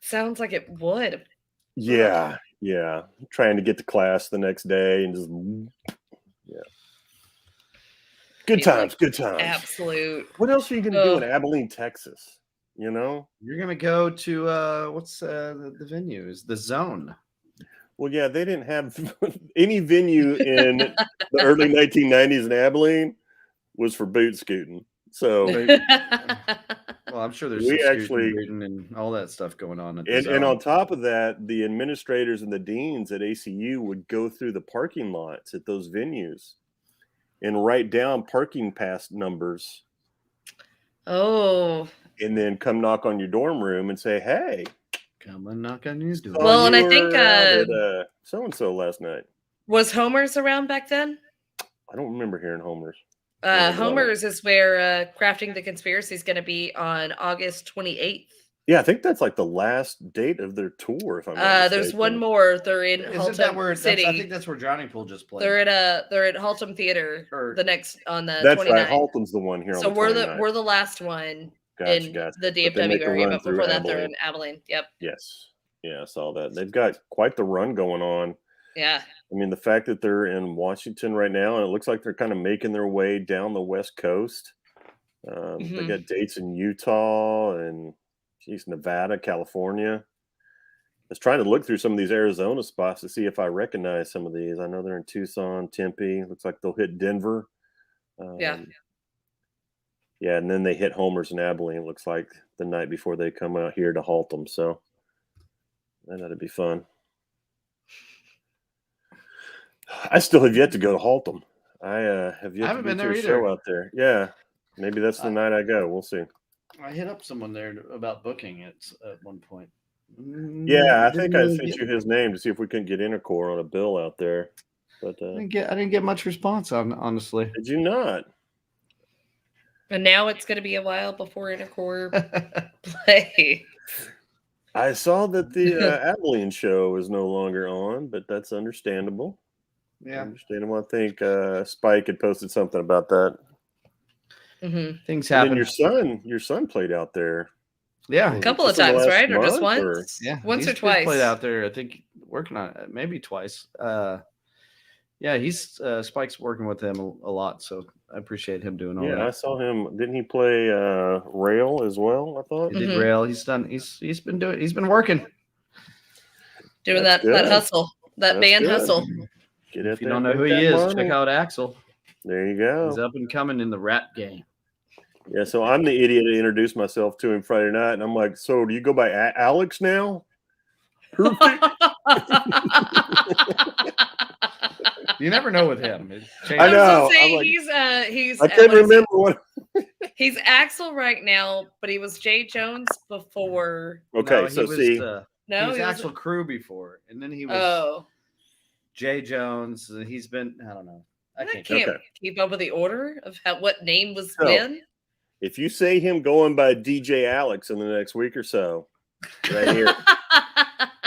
Sounds like it would.
yeah. Trying to get to class the next day and just Good
Feels like
times.
Absolute.
What else are you gonna do in
Ugh.
Abilene, Texas? You know?
You're gonna go to what's the venue? Is the Zone?
Well, yeah, they didn't have any venue in the early 1990s in Abilene was for boot scooting. So,
Well, I'm sure there's
We
some
actually-
shooting and all that stuff going on. At the
and
Zone.
on top of that, the administrators and the deans at ACU would go through the parking lots at those venues and write down parking pass numbers
Oh.
and then come knock on your dorm room and say, hey,
Come and knock on your door.
Well, and I
you
think,
were out at so-and-so last night.
Was Homer's around back then?
I don't remember hearing Homer's. Yeah,
Homer's is where Crafting the Conspiracy is going to be on August 28th.
Yeah, I think that's like the last date of their tour. If I'm not
There's one
mistaken.
more. They're in
Isn't that where
Haltom City.
I think that's where Drowning Pool just played.
They're at Haltom Theater
Or-
the next on the
That's
29th.
right. Haltom's the one here.
So
on the
we're
29th.
we're the last one
Gotcha,
in
gotcha.
the
But they make
DFW
a
area,
run
but
through
before that they're
Abilene.
in Abilene. Yep.
Yes. Yeah, I saw that. They've got quite the run going on.
Yeah.
I mean, the fact that they're in Washington right now, and it looks like they're kind of making their way down the West Coast. They
Mhm.
got dates in Utah and, Nevada, California. I was trying to look through some of these Arizona spots to see if I recognize some of these. I know they're in Tucson, Tempe. Looks like they'll hit Denver.
Yeah.
Yeah, and then they hit Homers in Abilene, looks like, the night before they come out here to Haltom. So that ought to be fun. I still have yet to go to Haltom. I have yet to
haven't
be
been
to
there
a
either.
show out there. Yeah, maybe that's the night I go. We'll see.
I hit up someone there about booking it at one point.
Yeah, I think I
Didn't
sent
get-
you his name to see if we couldn't get Intercore on a bill out there. But
I didn't get much response on, honestly.
did you not?
And now it's going to be a while before Intercore play.
I saw that the Abilene show is no longer on, but that's understandable.
Yeah,
Understandable. I think Spike had posted something about that.
hmm
things
And then
happen.
your son played out there.
Yeah,
A couple of
Just in the
times,
last
right? Or just
month,
once?
or-
yeah,
Once or
he's
twice.
played out there. I think working on it maybe twice. Yeah, he's Spike's working with him a lot, so I appreciate him doing all
Yeah, I
that.
saw him. Didn't he play rail as well? I thought.
He did
Mhm.
rail. He's been working.
Doing
That's
that
good.
hustle, that
That's
band
good.
hustle.
Get out
If you
there
don't
and
know who
make
he
that
is,
money.
check out Axel.
There you go.
He's up and coming in the rap game.
Yeah, so I'm the idiot that introduced myself to him Friday night, and I'm like, "So do you go by Alex now?" Perfect.
You never know with him. It
I
changes.
know.
was gonna say,
I'm like-
he's
I can't
what is he?
remember what.
He's Axel right now, but he was Jay Jones before.
Okay,
No,
so
he was,
see,
he
No,
was
he was.
Axel Crew before, and then he was
Oh,
Jay Jones. And he's been I don't know. I
I
can't.
can't
Okay.
keep up with the order of what name was
So,
when.
if you say him going by DJ Alex in the next week or so, right here,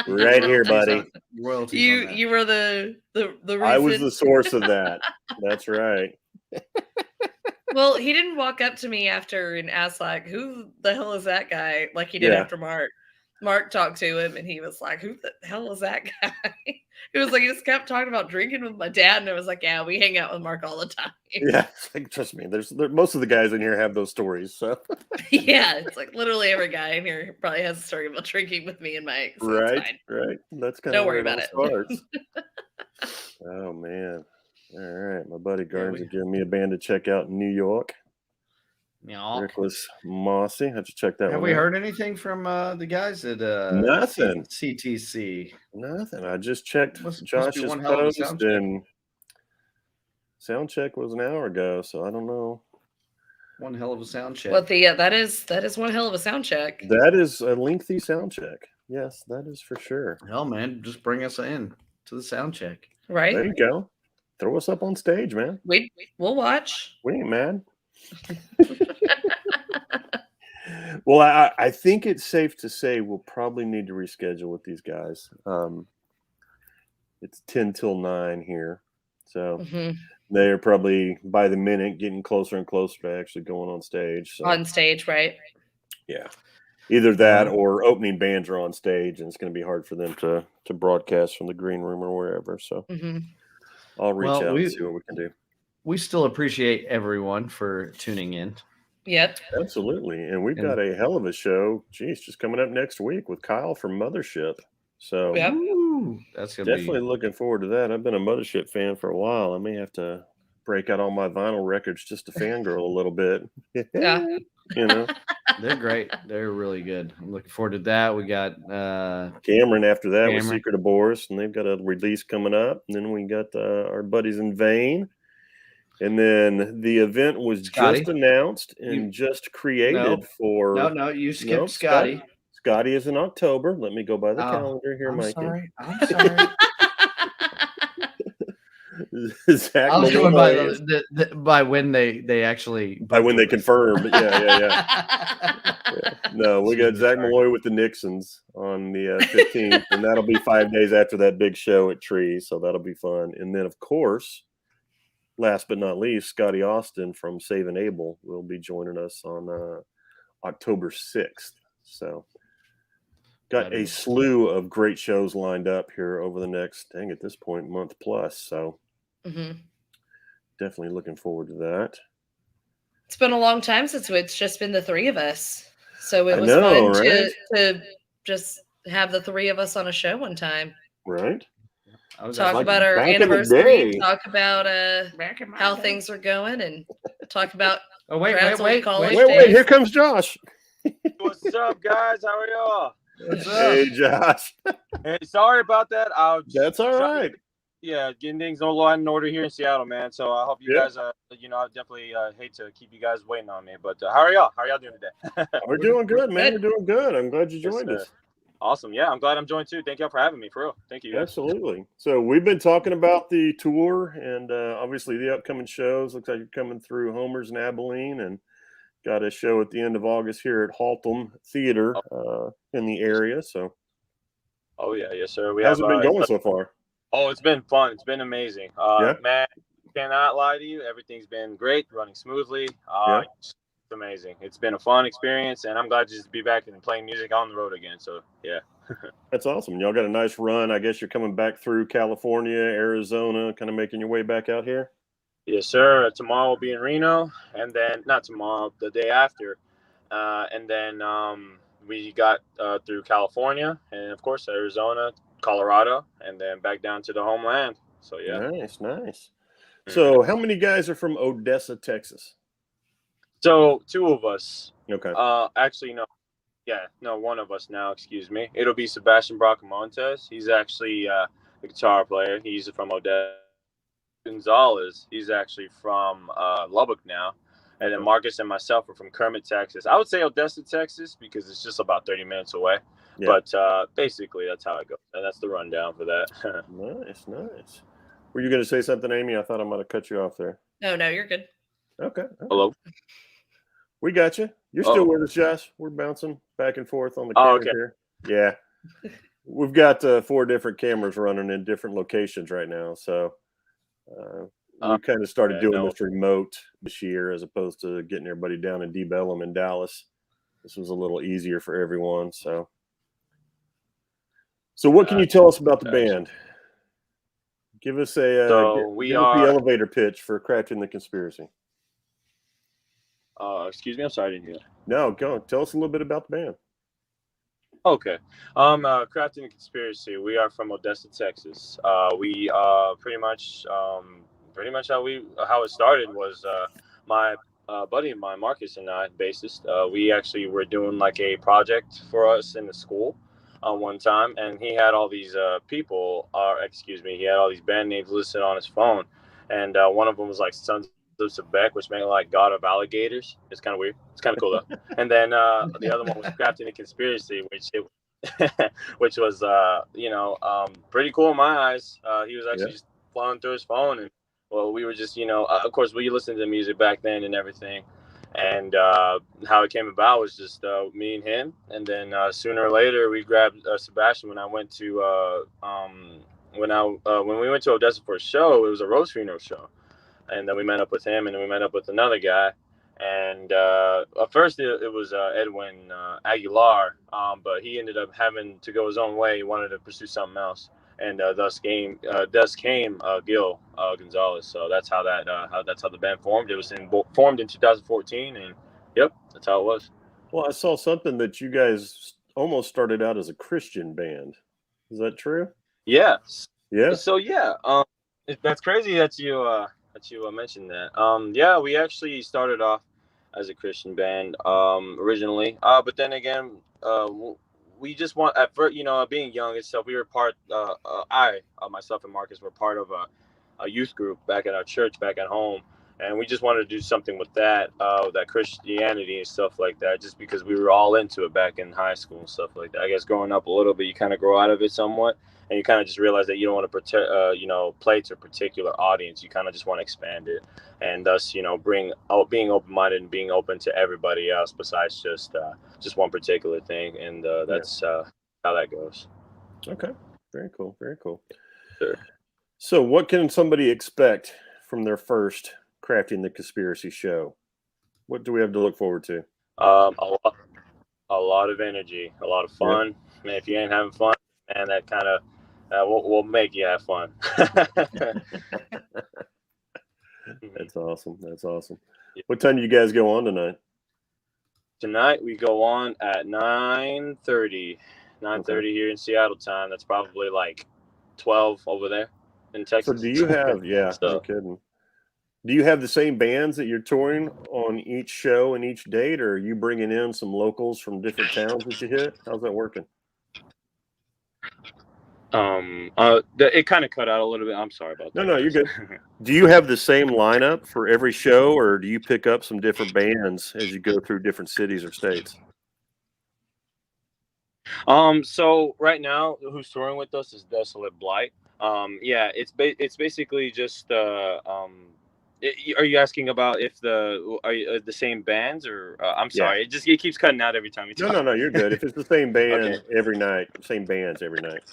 right here, buddy,
Royalties on that.
you were the reason.
I was the source of that. That's right.
Well, he didn't walk up to me after and ask like, "Who the hell is that guy?" Like he did
Yeah.
after Mark. Mark talked to him, and he was like, "Who the hell is that guy?" It was like he just kept talking about drinking with my dad, and it was like, "Yeah, we hang out with Mark all the time."
Yeah, like, trust me. Most of the guys in here have those stories. So
Yeah, it's like literally every guy in here probably has a story about drinking with me and Mike. So it's
right,
fine.
right. That's kind
Don't
of
worry
where
about
all
it.
starts. Oh man. All right, my buddy
Yeah,
Gardens
we-
are giving me a band to check out in New York.
Yeah.
Nicholas Mossy. Have to check that
Have
one
we
out.
heard anything from the guys at
Nothing.
CTC?
Nothing. I just checked
Must be
Josh's
one hell of a
post,
sound check.
and sound check was an hour ago, so I don't know.
One hell of a sound check.
Well, that is one hell of a sound check.
That is a lengthy sound check. Yes, that is for sure.
Hell, man, just bring us in to the sound check.
Right?
There you go. Throw us up on stage, man.
We'll watch.
We ain't mad. Well, I think it's safe to say we'll probably need to reschedule with these guys. It's 10 till 9 here. So
Mhm.
they're probably by the minute getting closer and closer to actually going on stage. So
On stage, right?
yeah, either that
Yeah.
or opening bands are on stage, and it's going to be hard for them to broadcast from the green room or wherever. So
hmm
I'll reach
Well,
out
we-
and see what we can do.
We still appreciate everyone for tuning in.
Yep.
Absolutely. And we've
And-
got a hell of a show. Geez, just coming up next week with Kyle from Mothership. So
Yep.
Woo, that's gonna
definitely
be
looking forward to that. I've been a Mothership fan for a while. I may have to break out all my vinyl records just to fangirl a little bit.
Yeah.
You know,
they're great. They're really good. I'm looking forward to that. We got
Cameron after that with
Cameron.
Secret of Boris, and they've got a release coming up. And then we got our buddies in Vain. And then the event was
Scotty.
just announced and
You-
just created
No.
for
no, you skipped
Nope,
Scotty.
Scotty is in October. Let me go by the
Oh,
calendar here,
I'm
Mikey.
sorry. I'm sorry.
Zach
I was going by
Malloy is-
by when they actually
by when they confirmed. Yeah.
Yeah.
No, we got
Jesus
Zach
Christ.
Malloy with the Nixons on the 15th, and that'll be 5 days after that big show at Tree, so that'll be fun. And then, of course, last but not least, Scotty Austin from Saving Abel will be joining us on October 6th. So, got a slew of great shows lined up here over the next, at this point, month plus. So, definitely looking forward to that.
It's been a long time since it's just been the three of us. So it
I
was
know,
fun
right?
to just have the three of us on a show one time.
Right?
Talk
like
about our
back in the
anniversary,
day.
talk about how things are going, and talk about
Oh wait,
graduate college
Wait,
days.
here comes Josh.
What's up, guys? How are y'all?
What's up?
Hey, Josh.
Hey, sorry about that.
That's all right.
Yeah, getting things a little out in order here in Seattle, man. So I hope you guys, I definitely hate to keep you guys waiting on me. But how are y'all? How are y'all doing today?
We're doing good, man. We're doing good. I'm glad you joined
Yes,
us.
Awesome. Yeah, I'm glad I'm joined too. Thank y'all for having me, for real. Thank you.
Absolutely. So we've been talking about the tour and obviously the upcoming shows. Looks like you're coming through Homer's and Abilene, and got a show at the end of August here at Haltom Theater in the area. So,
oh yeah, yes sir.
How's it been going so far?
Oh, it's been fun. It's been amazing.
Yeah?
Man, cannot lie to you. Everything's been great, running smoothly.
Yeah.
It's amazing. It's been a fun experience, and I'm glad just to be back and playing music on the road again. So yeah.
That's awesome. Y'all got a nice run. I guess you're coming back through California, Arizona, kind of making your way back out here.
Yes, sir. Tomorrow we'll be in Reno, and then not tomorrow, the day after, and then we got through California, and of course Arizona, Colorado, and then back down to the homeland. So yeah.
Nice. So how many guys are from Odessa, Texas?
So 2 of us.
Okay.
Actually, no. Yeah, no, 1 of us now. Excuse me. It'll be Sebastian Bracamontes. He's actually a guitar player. He's from Odessa. Gonzalez, he's actually from Lubbock now. And then Marcus and myself are from Kermit, Texas. I would say Odessa, Texas, because it's just about 30 minutes away. Yeah. But basically, that's how it goes. And that's the rundown for that.
Nice. Were you going to say something, Amy? I thought I might have cut you off there.
No, you're good.
Okay.
Hello?
We got you. You're still with us, Josh. We're bouncing back and forth on the camera here. Yeah. We've got 4 different cameras running in different locations right now. So we kind of started doing this remote this year as opposed to getting everybody down in D-Bellum in Dallas. This was a little easier for everyone. So what can you tell us about the band? Give us a the elevator pitch for Crafting the Conspiracy.
Excuse me, I'm sorry, I didn't hear that.
No, go on. Tell us a little bit about the band.
Okay. Crafting the Conspiracy. We are from Odessa, Texas. We pretty much how it started was my buddy of mine, Marcus, and I, bassist. We actually were doing like a project for us in the school one time, and he had all these he had all these band names listed on his phone, and one of them was like Sons of Sebek, which meant like God of Alligators. It's kind of weird. It's kind of cool though. And then the other one was Crafting the Conspiracy, which was pretty cool in my eyes. He was actually just flying through his phone, and well, we were just of course we listened to music back then and everything, and how it came about was just me and him, and then sooner or later we grabbed Sebastian when I went to when we went to Odessa for a show. It was a Rose Funeral show. And then we met up with him, and then we met up with another guy. And at first it was Edwin Aguilar, but he ended up having to go his own way. He wanted to pursue something else, and thus came Gil Gonzalez. So that's how the band formed. It was formed in 2014, and yep, that's how it was.
Well, I saw something that you guys almost started out as a Christian band. Is that true?
Yes.
Yeah.
So yeah, that's crazy that you mentioned that. We actually started off as a Christian band originally, but then again, we just want at first, being young and stuff. We were part. Myself and Marcus were part of a youth group back at our church back at home, and we just wanted to do something with that Christianity and stuff like that, just because we were all into it back in high school and stuff like that. I guess growing up a little bit, you kind of grow out of it somewhat, and you kind of just realize that you don't want to play to a particular audience. You kind of just want to expand it, and thus being open-minded and being open to everybody else besides just one particular thing, and that's how that goes.
Okay, very cool, very cool.
Sure.
So what can somebody expect from their first Crafting the Conspiracy show? What do we have to look forward to?
A lot of energy, a lot of fun. Man, if you ain't having fun, man, that kind of will make you have fun.
That's awesome. That's awesome.
Yeah.
What time do you guys go on tonight?
Tonight we go on at 9:30 here in Seattle time. That's probably like 12 over there in Texas.
So do you have, no kidding. Do you have the same bands that you're touring on each show and each date, or are you bringing in some locals from different towns that you hit? How's that working?
It kind of cut out a little bit. I'm sorry about that.
No, you're good. Do you have the same lineup for every show, or do you pick up some different bands as you go through different cities or states?
So right now, who's touring with us is Desolate Blight. It's basically just are you asking about if the same bands, or I'm sorry, it keeps cutting out every time you talk.
No, you're good. If it's the same band
Okay.
every night, same bands every night.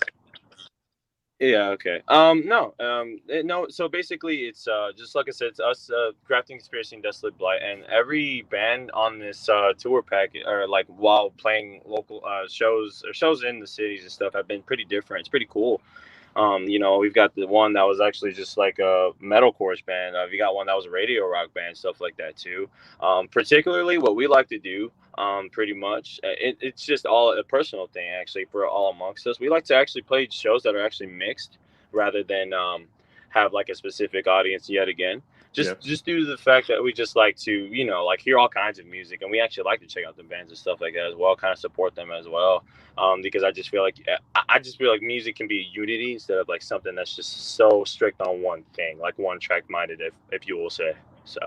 Yeah, okay. No. So basically, it's just like I said, it's us, Crafting Conspiracy and Desolate Blight, and every band on this tour package, or like while playing local shows in the cities and stuff, have been pretty different. It's pretty cool. We've got the one that was actually just like a metalcore band. We got one that was a radio rock band, stuff like that too. Particularly what we like to do, pretty much, it's just all a personal thing actually for all amongst us. We like to actually play shows that are actually mixed rather than have like a specific audience yet again. Just due to the fact that we just like to, hear all kinds of music, and we actually like to check out the bands and stuff like that as well, kind of support them as well. Because I just feel like music can be unity instead of like something that's just so strict on one thing, like one track minded, if you will say. So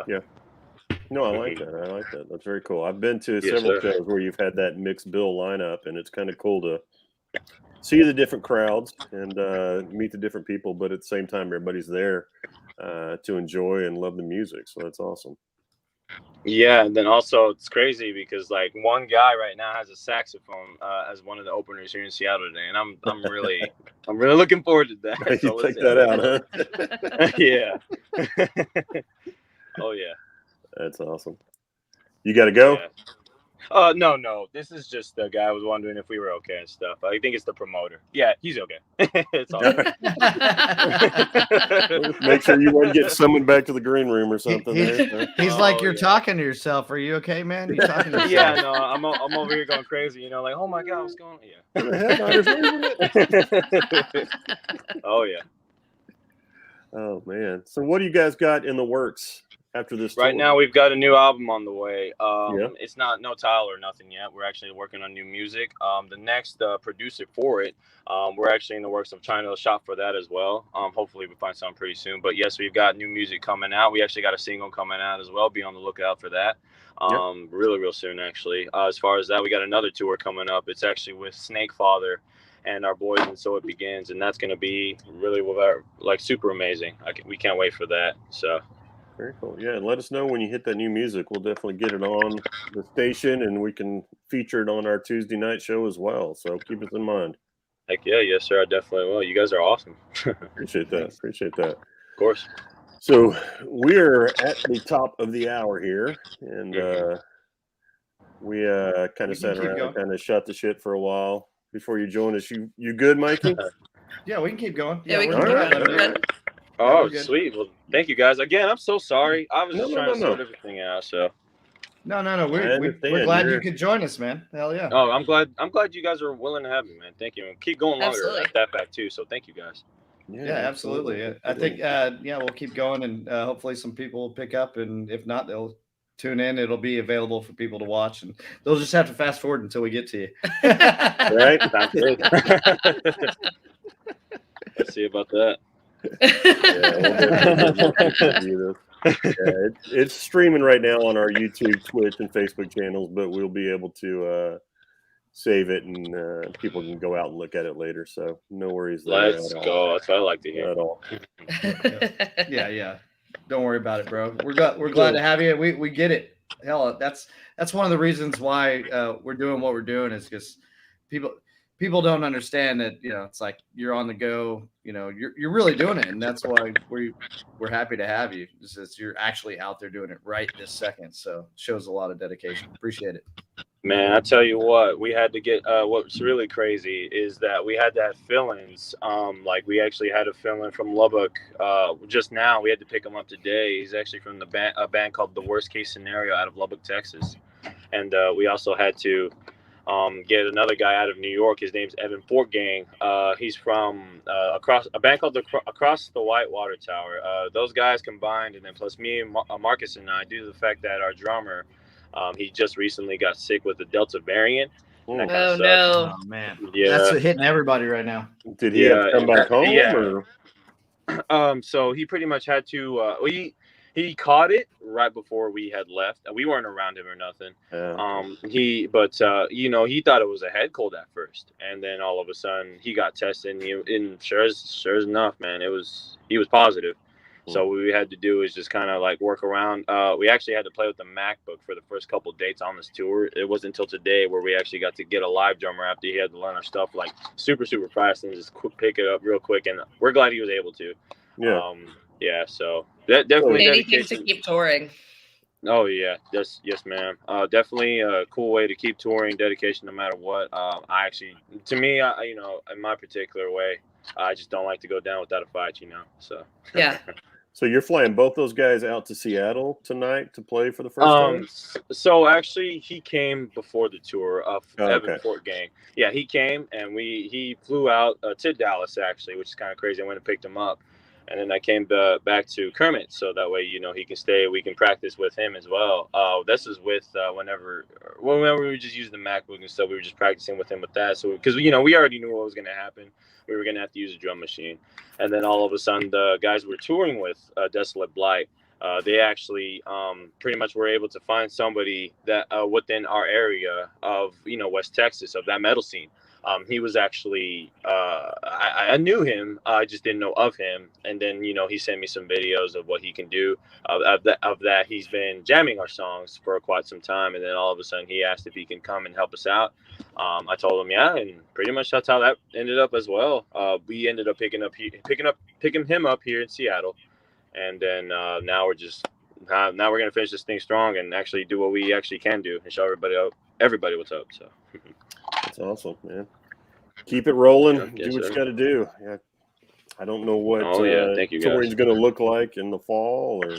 No, I like that. I like that. That's very cool. I've been to several shows where you've had that mixed bill lineup, and it's kind of cool to see the different crowds and meet the different people, but at the same time, everybody's there to enjoy and love the music. So that's awesome.
Yeah, and then also it's crazy because like one guy right now has a saxophone as one of the openers here in Seattle today, and I'm really looking forward to that.
You
So
check that out, huh?
Yeah. Oh yeah.
That's awesome. You got to go?
Yeah. No. This is just the guy was wondering if we were okay and stuff. I think it's the promoter. Yeah, he's okay. It's all right.
Make sure you won't get summoned back to the green room or something.
He's like, you're talking to yourself. Are you okay, man? You're talking to yourself.
Yeah, no, I'm over here going crazy. Like, oh my God, what's going on? Yeah. Oh yeah.
Oh man. So what do you guys got in the works after this
Right
tour?
now we've got a new album on the way.
Yeah.
It's not no title or nothing yet. We're actually working on new music. The next producer for it, we're actually in the works of trying to shop for that as well. Hopefully we find something pretty soon. But yes, we've got new music coming out. We actually got a single coming out as well. Be on the lookout for that. Really real soon actually. As far as that, we got another tour coming up. It's actually with Snakefather and our boys, and So It Begins, and that's going to be really like super amazing. We can't wait for that. So
very cool. Yeah, and let us know when you hit that new music. We'll definitely get it on the station, and we can feature it on our Tuesday night show as well. So keep us in mind.
heck yeah, yes sir, I definitely will. You guys are awesome.
Appreciate that. Appreciate that.
Of course.
So we're at the top of the hour here, and we kind of sat around and kind of shot the shit for a while before you joined us. You good, Mikey?
Yeah, we can keep going.
Yeah, we can
all
keep
right.
going. We're good.
Oh,
we're good.
sweet. Well, thank you guys again. I'm so sorry. I was just trying to
No.
sort everything out. So.
No.
I
We're
understand.
glad you could join us, man. Hell yeah.
Oh, I'm glad you guys are willing to have me, man. Thank you. And keep going longer
Absolutely.
at that fact too. So thank you guys.
Yeah, absolutely. I think, we'll keep going, and hopefully some people will pick up, and if not, they'll tune in. It'll be available for people to watch, and they'll just have to fast forward until we get to you.
Right?
Sounds good. Let's see about that.
Yeah, we'll definitely do this. It's streaming right now on our YouTube, Twitch, and Facebook channels, but we'll be able to save it and people can go out and look at it later. So no worries there.
Let's go. That's what I like to hear.
At all.
Yeah. Don't worry about it, bro. We're glad to have you. We get it. Hell, that's one of the reasons why we're doing what we're doing is because people don't understand that, it's like you're on the go, you're really doing it. And that's why we're happy to have you. Just you're actually out there doing it right this second. So it shows a lot of dedication. Appreciate it.
Man, I tell you what, we had to get what's really crazy is that we had to have fill-ins. Like we actually had a fill-in from Lubbock just now. We had to pick him up today. He's actually from a band called The Worst Case Scenario out of Lubbock, Texas. And we also had to get another guy out of New York. His name's Evan Fortgang. He's from across a band called Across the Whitewater Tower. Those guys combined, and then plus me and Marcus and I, due to the fact that our drummer, he just recently got sick with the Delta variant.
Oh no!
Oh man,
yeah,
that's hitting everybody right now.
Did he have to come back home?
Yeah.
Or?
So he pretty much had to. He caught it right before we had left. We weren't around him or nothing.
Yeah.
He thought it was a head cold at first, and then all of a sudden he got tested, and sure as enough, man, he was positive. So what we had to do is just kind of like work around. We actually had to play with the MacBook for the first couple of dates on this tour. It wasn't until today where we actually got to get a live drummer after he had to learn our stuff like super fast and just pick it up real quick. And we're glad he was able to.
Yeah.
So that definitely
anything to keep touring.
Oh yeah, yes, ma'am. Definitely a cool way to keep touring. Dedication, no matter what. To me, in my particular way, I just don't like to go down without a fight. So
Yeah.
So you're flying both those guys out to Seattle tonight to play for the first time?
So actually, he came before the tour of Evan
okay.
Fortgang. Yeah, he came and he flew out to Dallas actually, which is kind of crazy. I went and picked him up, and then I came back to Kermit, so that way he can stay. We can practice with him as well. This is with whenever we just used the MacBook and stuff, we were just practicing with him with that. So because we already knew what was going to happen. We were going to have to use a drum machine. And then all of a sudden, the guys we're touring with, Desolate Blight, they actually pretty much were able to find somebody that within our area of, West Texas, of that metal scene. He was actually, I knew him, I just didn't know of him. And then, he sent me some videos of what he can do. Of that, he's been jamming our songs for quite some time. And then all of a sudden, he asked if he can come and help us out. I told him, yeah, and pretty much that's how that ended up as well. We ended up picking him up here in Seattle. And then now we're going to finish this thing strong and actually do what we actually can do and show everybody what's up. So.
That's awesome, man. Keep it rolling.
Yeah,
do what you got to do. Yeah. I don't know what
thank you,
touring's going to look like in the fall or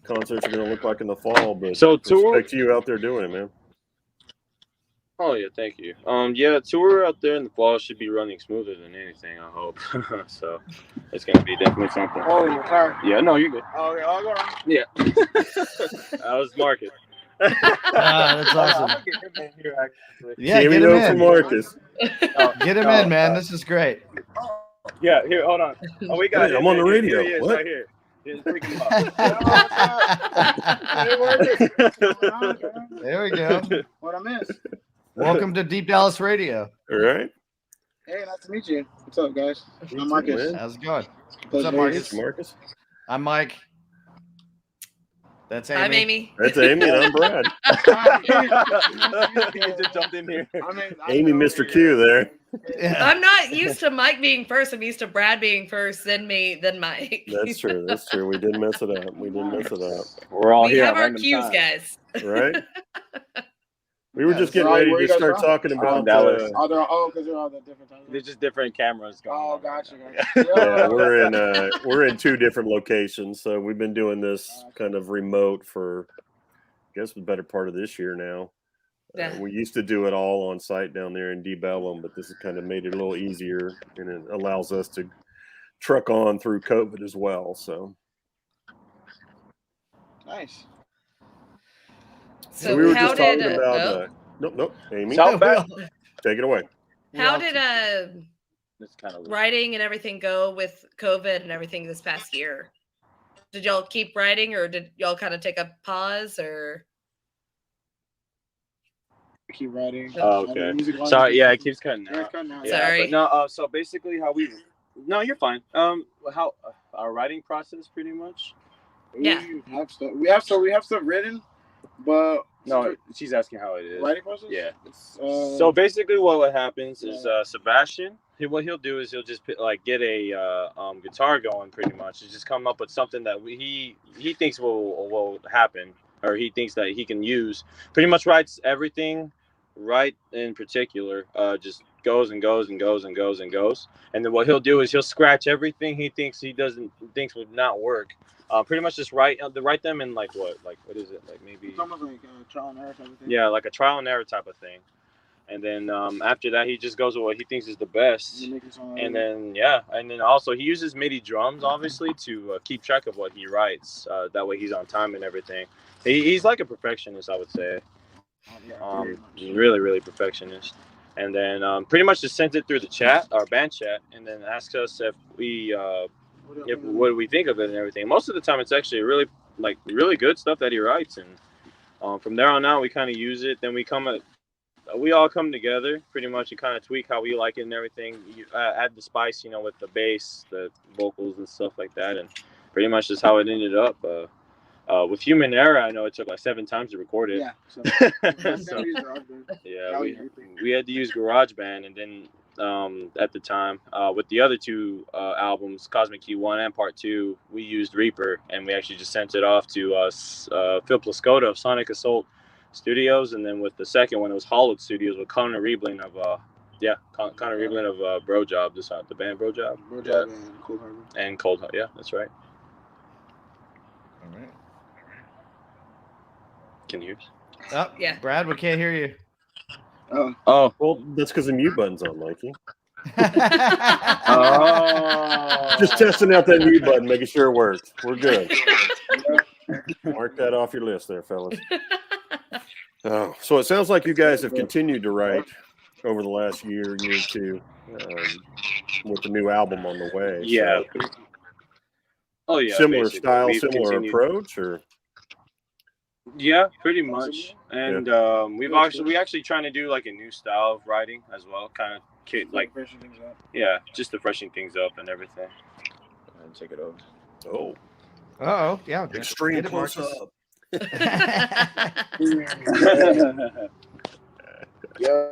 concerts are going to look like in the fall, but
so
respect to you out there doing it, man.
Oh yeah, thank you. Tour out there in the fall should be running smoother than anything, I hope. So it's gonna be definitely something.
Oh, you're sorry.
Yeah, no, you're good.
Oh, yeah, I'll go around.
Yeah. I was Marcus.
That's awesome.
I'll get him in here, actually.
Yeah,
Give
get
it
him
up for
in.
Marcus.
Get him in, man. This is great.
Yeah, here, hold on. Oh, we got
Hey,
it.
I'm on the radio.
Here he is,
What?
right here. Here's freaking up.
There we go.
What I miss?
Welcome to Deep Dallas Radio.
All right.
Hey, nice to meet you. What's up, guys? I'm Marcus.
Man.
How's it going? What's
Pleasure
up,
to
Marcus?
Marcus.
I'm Mike. That's Amy.
I'm Amy.
That's Amy and I'm Brad.
He just jumped in here.
Amy, Mr. Q there.
Yeah.
I'm not used to Mike being first. I'm used to Brad being first, then me, then Mike.
That's true. That's true. We did mess it up.
We're all
We
here.
have
at
our
random
cues,
times.
guys.
Right? We were
Yeah,
just
so
getting
where
ready
you
to
guys
start
from?
talking about
Dallas.
Because they're all the different times.
There's just different cameras going
Oh,
on.
gotcha.
yeah, we're in two different locations, so we've been doing this kind of remote for I guess the better part of this year now.
Yeah.
We used to do it all on site down there in Debellum, but this has kind of made it a little easier, and it allows us to truck on through COVID as well. So
Nice.
So
we were
how
just talking
did
about nope, Amy,
South back.
take it away.
how did
It's kind of
writing and everything go with COVID and everything this past year? did y'all keep writing, or did y'all kind of take a pause, or?
Keep writing.
Oh, okay. Sorry, yeah, it keeps cutting
Yeah,
out.
it's cutting out.
Yeah,
Sorry.
but no. So basically, how we? No, you're fine. How our writing process, pretty much.
Yeah.
We have stuff written, but
No, she's asking how it is.
writing process.
Yeah.
It's,
So basically, what happens is Sebastian. What he'll do is he'll just get a guitar going. Pretty much, he's just come up with something that he thinks will happen, or he thinks that he can use. Pretty much writes everything right in particular. Just goes and goes and goes and goes and goes. And then what he'll do is he'll scratch everything he thinks would not work. Pretty much just write them in what is it, like maybe
it's almost like a trial and error type of thing.
yeah, like a trial and error type of thing. And then after that, he just goes with what he thinks is the best. And then also he uses MIDI drums, obviously, to keep track of what he writes. That way he's on time and everything. He's like a perfectionist, I would say. Really, really perfectionist. And then pretty much just sends it through the chat, our band chat, and then asks us if what do we think of it and everything. Most of the time, it's actually really good stuff that he writes, and from there on out, we kind of use it. Then we all come together pretty much and kind of tweak how we like it and everything. You add the spice, with the bass, the vocals, and stuff like that, and pretty much just how it ended up. With Human Error, I know it took 7 times to record it.
Yeah.
So, yeah, we had to use GarageBand, and then at the time with the other 2 albums, Cosmic Key 1 and Part 2, we used Reaper, and we actually just sent it off to Phil Plascota of Sonic Assault Studios, and then with the second one, it was Hollowed Studios with Connor Riebling of Connor Riebling of Bro Job, the band Bro Job.
Bro Job and Cold Harbor.
And Cold Harbor, yeah, that's right.
All right.
Can you hear us?
Oh,
Yeah.
Brad, we can't hear you.
Oh.
Well, that's because the mute button's on, Mikey.
Oh.
Just testing out that mute button, making sure it works. We're good. Mark that off your list there, fellas. Oh, so it sounds like you guys have continued to write over the last year or 2, with the new album on the way.
Yeah.
So.
Oh yeah.
Similar
basically.
style,
We've
similar
continued.
approach, or
Yeah, pretty much. And we actually trying to do a new style of writing as well, kind of
freshen things up.
yeah, just to freshen things up and everything.
And take it over.
oh,
Oh, yeah.
extreme
Get it,
close
Marcus.
up.
Yeah.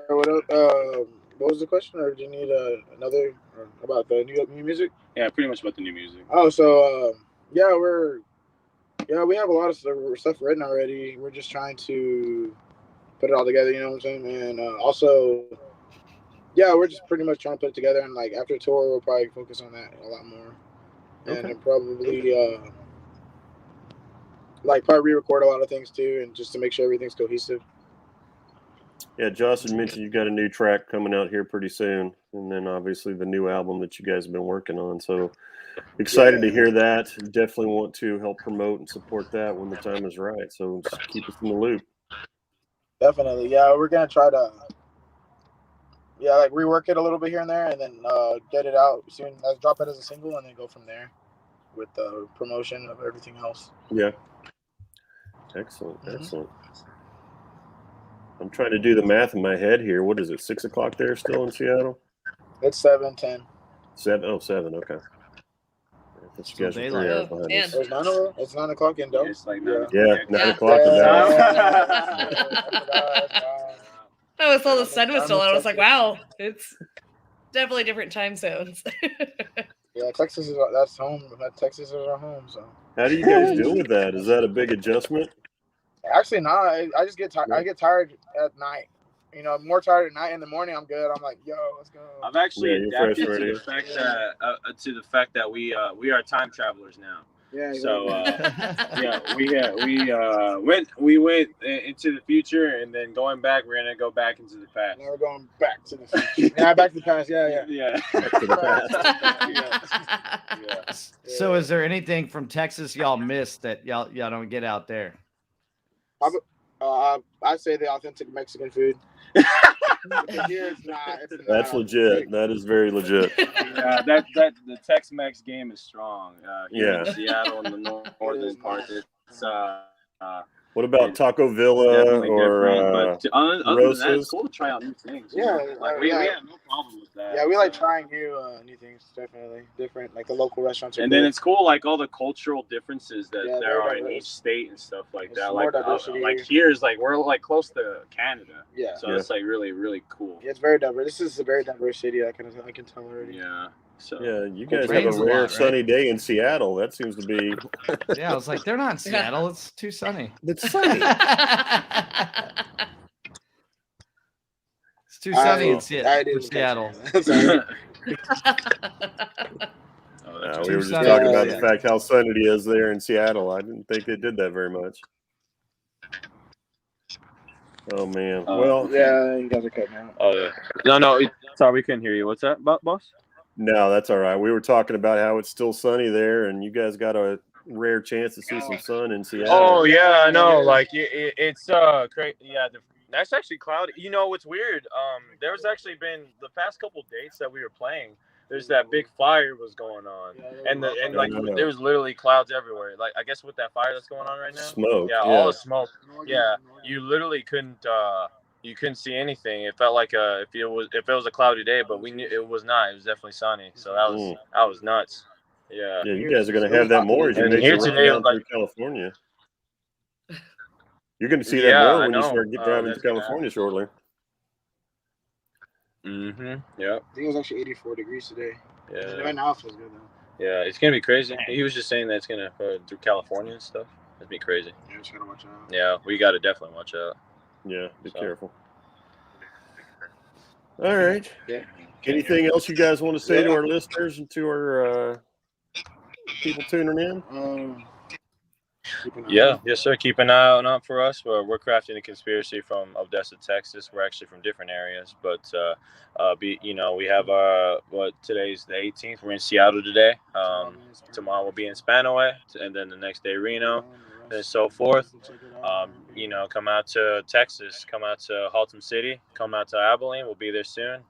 What was the question, or do you need another about the new music?
Yeah, pretty much about the new music.
Oh, so we have a lot of stuff written already. We're just trying to put it all together. You know what I'm saying? And also, we're just pretty much trying to put it together. And after tour, we'll probably focus on that a lot more, and then probably probably re-record a lot of things too, and just to make sure everything's cohesive.
Yeah, Justin mentioned you got a new track coming out here pretty soon, and then obviously the new album that you guys have been working on. So excited to hear that. Definitely want to help promote and support that when the time is right. So just keep us in the loop.
Definitely, yeah. We're gonna try to, rework it a little bit here and there, and then get it out soon. Let's drop it as a single, and then go from there with the promotion of everything else.
Yeah. Excellent. Excellent. I'm trying to do the math in my head here. What is it? 6 o'clock there still in Seattle?
It's 7:10.
7. Oh, 7. Okay. You guys are 3 hours behind us.
There's 9 of them. It's 9 o'clock in Dome.
It's 9
Yeah, 9 o'clock in
I saw the sun was still out. I was like, wow, it's definitely different time zones.
Yeah, Texas that's home. Texas is our home. So
how do you guys deal with that? Is that a big adjustment?
Actually, not. I just get tired. I get tired at night. More tired at night. In the morning, I'm good. I'm like, yo, let's go.
I've actually adapted
frustrated.
to the fact that we are time travelers now.
Yeah.
So we went into the future, and then going back, we're gonna go back into the past.
Now we're going back to the future. Yeah, back to the past. Yeah.
Back to the past.
Yeah.
So is there anything from Texas y'all missed that y'all don't get out there?
I say the authentic Mexican food. Here it's not. It's
That's
not
legit.
authentic.
That is very legit.
Yeah, that the Tex-Mex game is strong. Here in
Yeah.
Seattle, in the northern part, it's
What about
It's
Taco Villa
definitely
or
different. But other than that,
Rosas?
it's cool to try out new things.
Yeah,
like we have no problem with that.
Yeah, we like trying new things. Definitely different. Like the local restaurants are
And
cool.
then it's cool, like all the cultural differences that
Yeah,
there
very
are in
diverse.
each state and stuff like
There's
that.
more
Like,
diversity
like
here.
here's like we're like close to Canada,
Yeah.
so it's like really really cool.
Yeah, it's very diverse. This is a very diverse city. I can tell already.
Yeah. So
Yeah, you guys have
rains
a
a
rare
lot, right?
sunny day in Seattle. That seems to be.
Yeah, I was like, they're not in Seattle. It's too sunny.
It's sunny.
It's too sunny in
I
Seattle.
didn't
Seattle.
catch that.
Oh, that's
We
too
were just
sunny.
talking about
Yeah.
the fact how sunny it is there in Seattle. I didn't think they did that very much. Oh man. Well,
Yeah, you guys are cutting out.
Oh yeah. No. Sorry, we couldn't hear you. What's that, boss?
no, that's all right. We were talking about how it's still sunny there, and you guys got a rare chance to see some sun in Seattle.
Oh yeah, I know. Like it's crazy. Yeah, that's actually cloudy. You know what's weird? There's actually been the past couple dates that we were playing. There's that big fire was going on, and like there was literally clouds everywhere. Like I guess with that fire that's going on right now.
Smoke.
Yeah, all the smoke. Yeah, you literally couldn't. You couldn't see anything. It felt like if it was a cloudy day, but we knew it was not. It was definitely sunny. So that was nuts. Yeah.
Yeah, you guys are going to have that more as you
And
make
here
your
today,
run down
like-
through California. You're going to see that
Yeah,
more
I
when you
know.
start driving to
That's gonna
California shortly.
Mm-hmm. Yeah.
I think it was actually 84 degrees today.
Yeah.
Right now it feels good though.
Yeah. It's gonna be crazy. He was just saying that it's gonna go through California and stuff. It'd be crazy.
Yeah, just gotta watch out.
Yeah, we gotta definitely watch out.
Yeah, be
So.
careful. All right.
Yeah.
Anything else you guys want to say to our listeners and to our people tuning in?
Yeah, yes, sir. Keep an eye out for us. We're crafting a conspiracy from Odessa, Texas. We're actually from different areas, but we have today's the 18th. We're in Seattle today. Tomorrow we'll be in Spanaway, and then the next day Reno, and so forth. Come out to Texas, come out to Haltom City, come out to Abilene. We'll be there soon.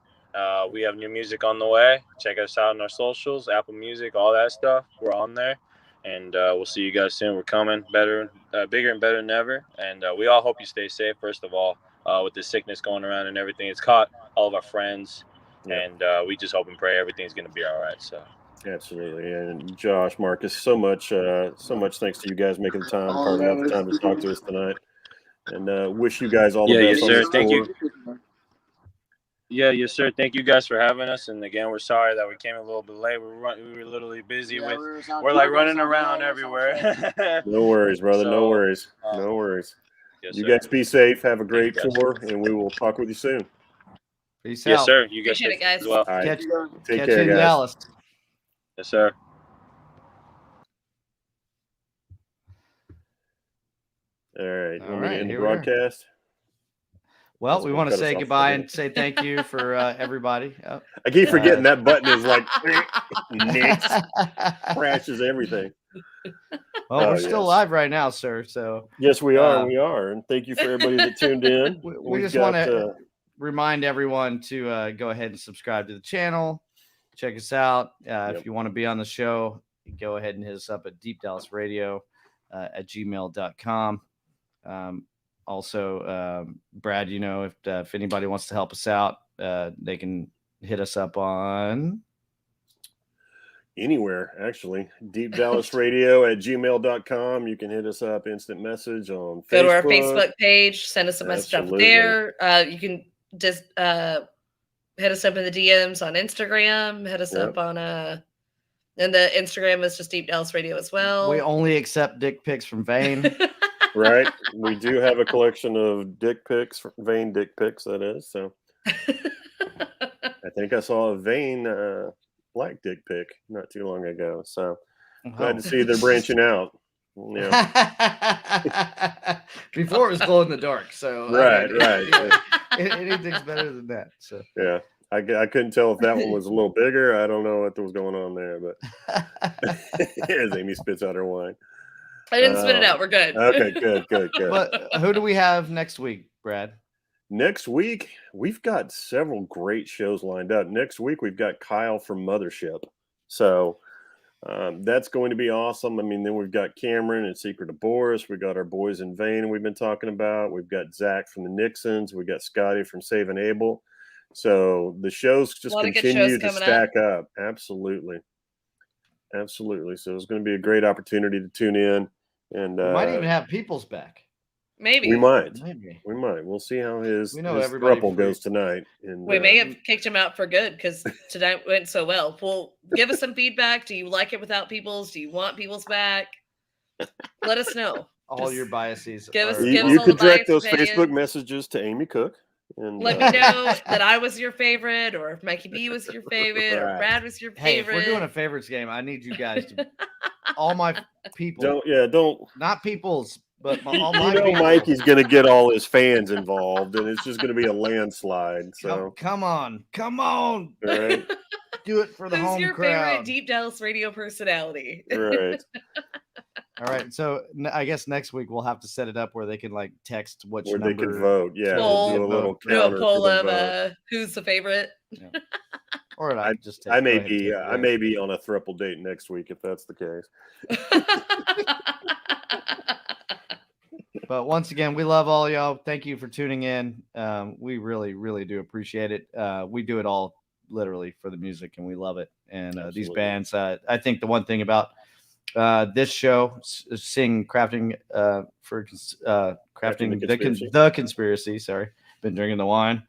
We have new music on the way. Check us out on our socials, Apple Music, all that stuff. We're on there. And we'll see you guys soon. We're coming better, bigger and better than ever. And we all hope you stay safe, first of all, with this sickness going around and everything. It's caught all of our friends.
Yeah.
And we just hope and pray everything's going to be all right. So.
Absolutely. And Josh, Marcus, so much thanks to you guys making the time, carving out the time to talk to us tonight. And wish you guys all the best
yes,
on
sir.
this
Thank
tour.
you. Yeah, yes, sir. Thank you guys for having us. And again, we're sorry that we came a little bit late. We were literally busy we're like running around everywhere.
No worries, brother. No
So,
worries. No worries.
Yes,
You
sir.
guys be safe. Have a great
you, guys.
tour, and we will talk with you soon.
Peace
Yes,
out.
sir. You guys
Appreciate it, guys.
as well.
All right.
Catch,
Take
catch
care,
you in
guys.
Dallas.
Yes, sir.
All right.
All
Want me to
right,
end the
here we are.
broadcast?
Well,
That's
we
gonna
want to
cut us
say
off
goodbye
again.
and say thank you for everybody. Oh.
I keep forgetting that button is like nicks, crashes everything.
Well,
Oh,
we're still
yes.
live right now, sir. So
Yes, we are.
Uh,
We are. And thank you for everybody that tuned in.
we
We've
just
got,
want to remind everyone to go ahead and subscribe to the channel. Check us out.
Yep.
If you want to be on the show, go ahead and hit us up at Deep Dallas Radio at gmail.com. Also, Brad, if anybody wants to help us out, they can hit us up on
anywhere, actually. Deep Dallas Radio at gmail.com. You can hit us up, instant message on Facebook.
Go to our Facebook page, send us a message up
Absolutely.
there. You can just hit us up in the DMs on Instagram. Hit us
Yep.
up on and the Instagram is just Deep Dallas Radio as well.
We only accept dick pics from Vane.
Right. We do have a collection of dick pics, vein dick pics, that is. So I think I saw a vein black dick pic not too long ago. So glad to see they're branching out. Yeah.
Before it was glow in the dark. So
Right, right.
Anything's better than that. So
Yeah. I couldn't tell if that one was a little bigger. I don't know what was going on there, but as Amy spits out her wine.
I didn't spit it out. We're good.
Okay, good.
But who do we have next week, Brad?
Next week, we've got several great shows lined up. Next week, we've got Kyle from Mothership. So that's going to be awesome. I mean, then we've got Cameron and Secret of Boris. We've got our boys in Vain we've been talking about. We've got Zach from the Nixons. We've got Scotty from Save and Able. So the shows just continue to stack up. Absolutely. Absolutely. So it's going to be a great opportunity to tune in. And
We might even have Peoples back.
Maybe.
we might.
Maybe.
We might. We'll see how his
everybody
throuple goes tonight. And
We may have kicked him out for good because tonight went so well. Well, give us some feedback. Do you like it without Peoples? Do you want Peoples back? Let us know.
All your biases.
give us-
are-
give us
you
all
could
the
direct
biased
those
opinions.
Facebook messages to Amy Cook. And
Let me know that I was your favorite, or if Mikey B was your favorite, or
Right.
Brad was your
Hey, if
favorite.
we're doing a favorites game, I need you guys to all my people,
don't.
not people's, but all
You
my
know,
people.
Mikey's going to get all his fans involved, and it's just going to be a landslide.
Come,
So,
come on,
all right,
do it for the
Who's
home
your
crowd.
favorite Deep Dallas radio personality?
right.
All right, so I guess next week we'll have to set it up where they can like text which
Where
number.
they can vote. Yeah,
Poll.
we'll do a little
Do a
counter
poll
for the
of
vote.
who's the favorite.
Or I just take,
I
go
may
ahead and
be
take
I
away.
may be on a throuple date next week if that's the case.
But once again, we love all y'all. Thank you for tuning in. We really, really do appreciate it. We do it all literally for the music, and we love it. And these
Absolutely.
bands, I think the one thing about this show, seeing crafting for crafting the conspiracy. Sorry, been drinking the wine.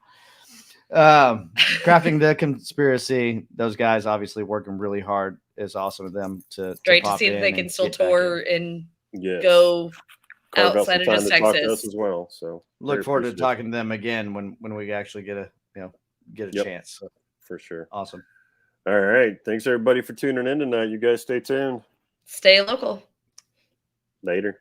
Crafting the conspiracy. Those guys obviously working really hard. It's awesome of them to
Great to
pop
see that
in
they
and
can still
get back
tour
in.
and
Yes.
go
Carve out
outside
some
of
time
just
to talk to us
Texas.
as well. So
Look
very
forward to
appreciative.
talking to them again when we actually get a
Yep.
chance. So,
for sure.
awesome.
All right. Thanks everybody for tuning in tonight. You guys stay tuned.
Stay local.
Later.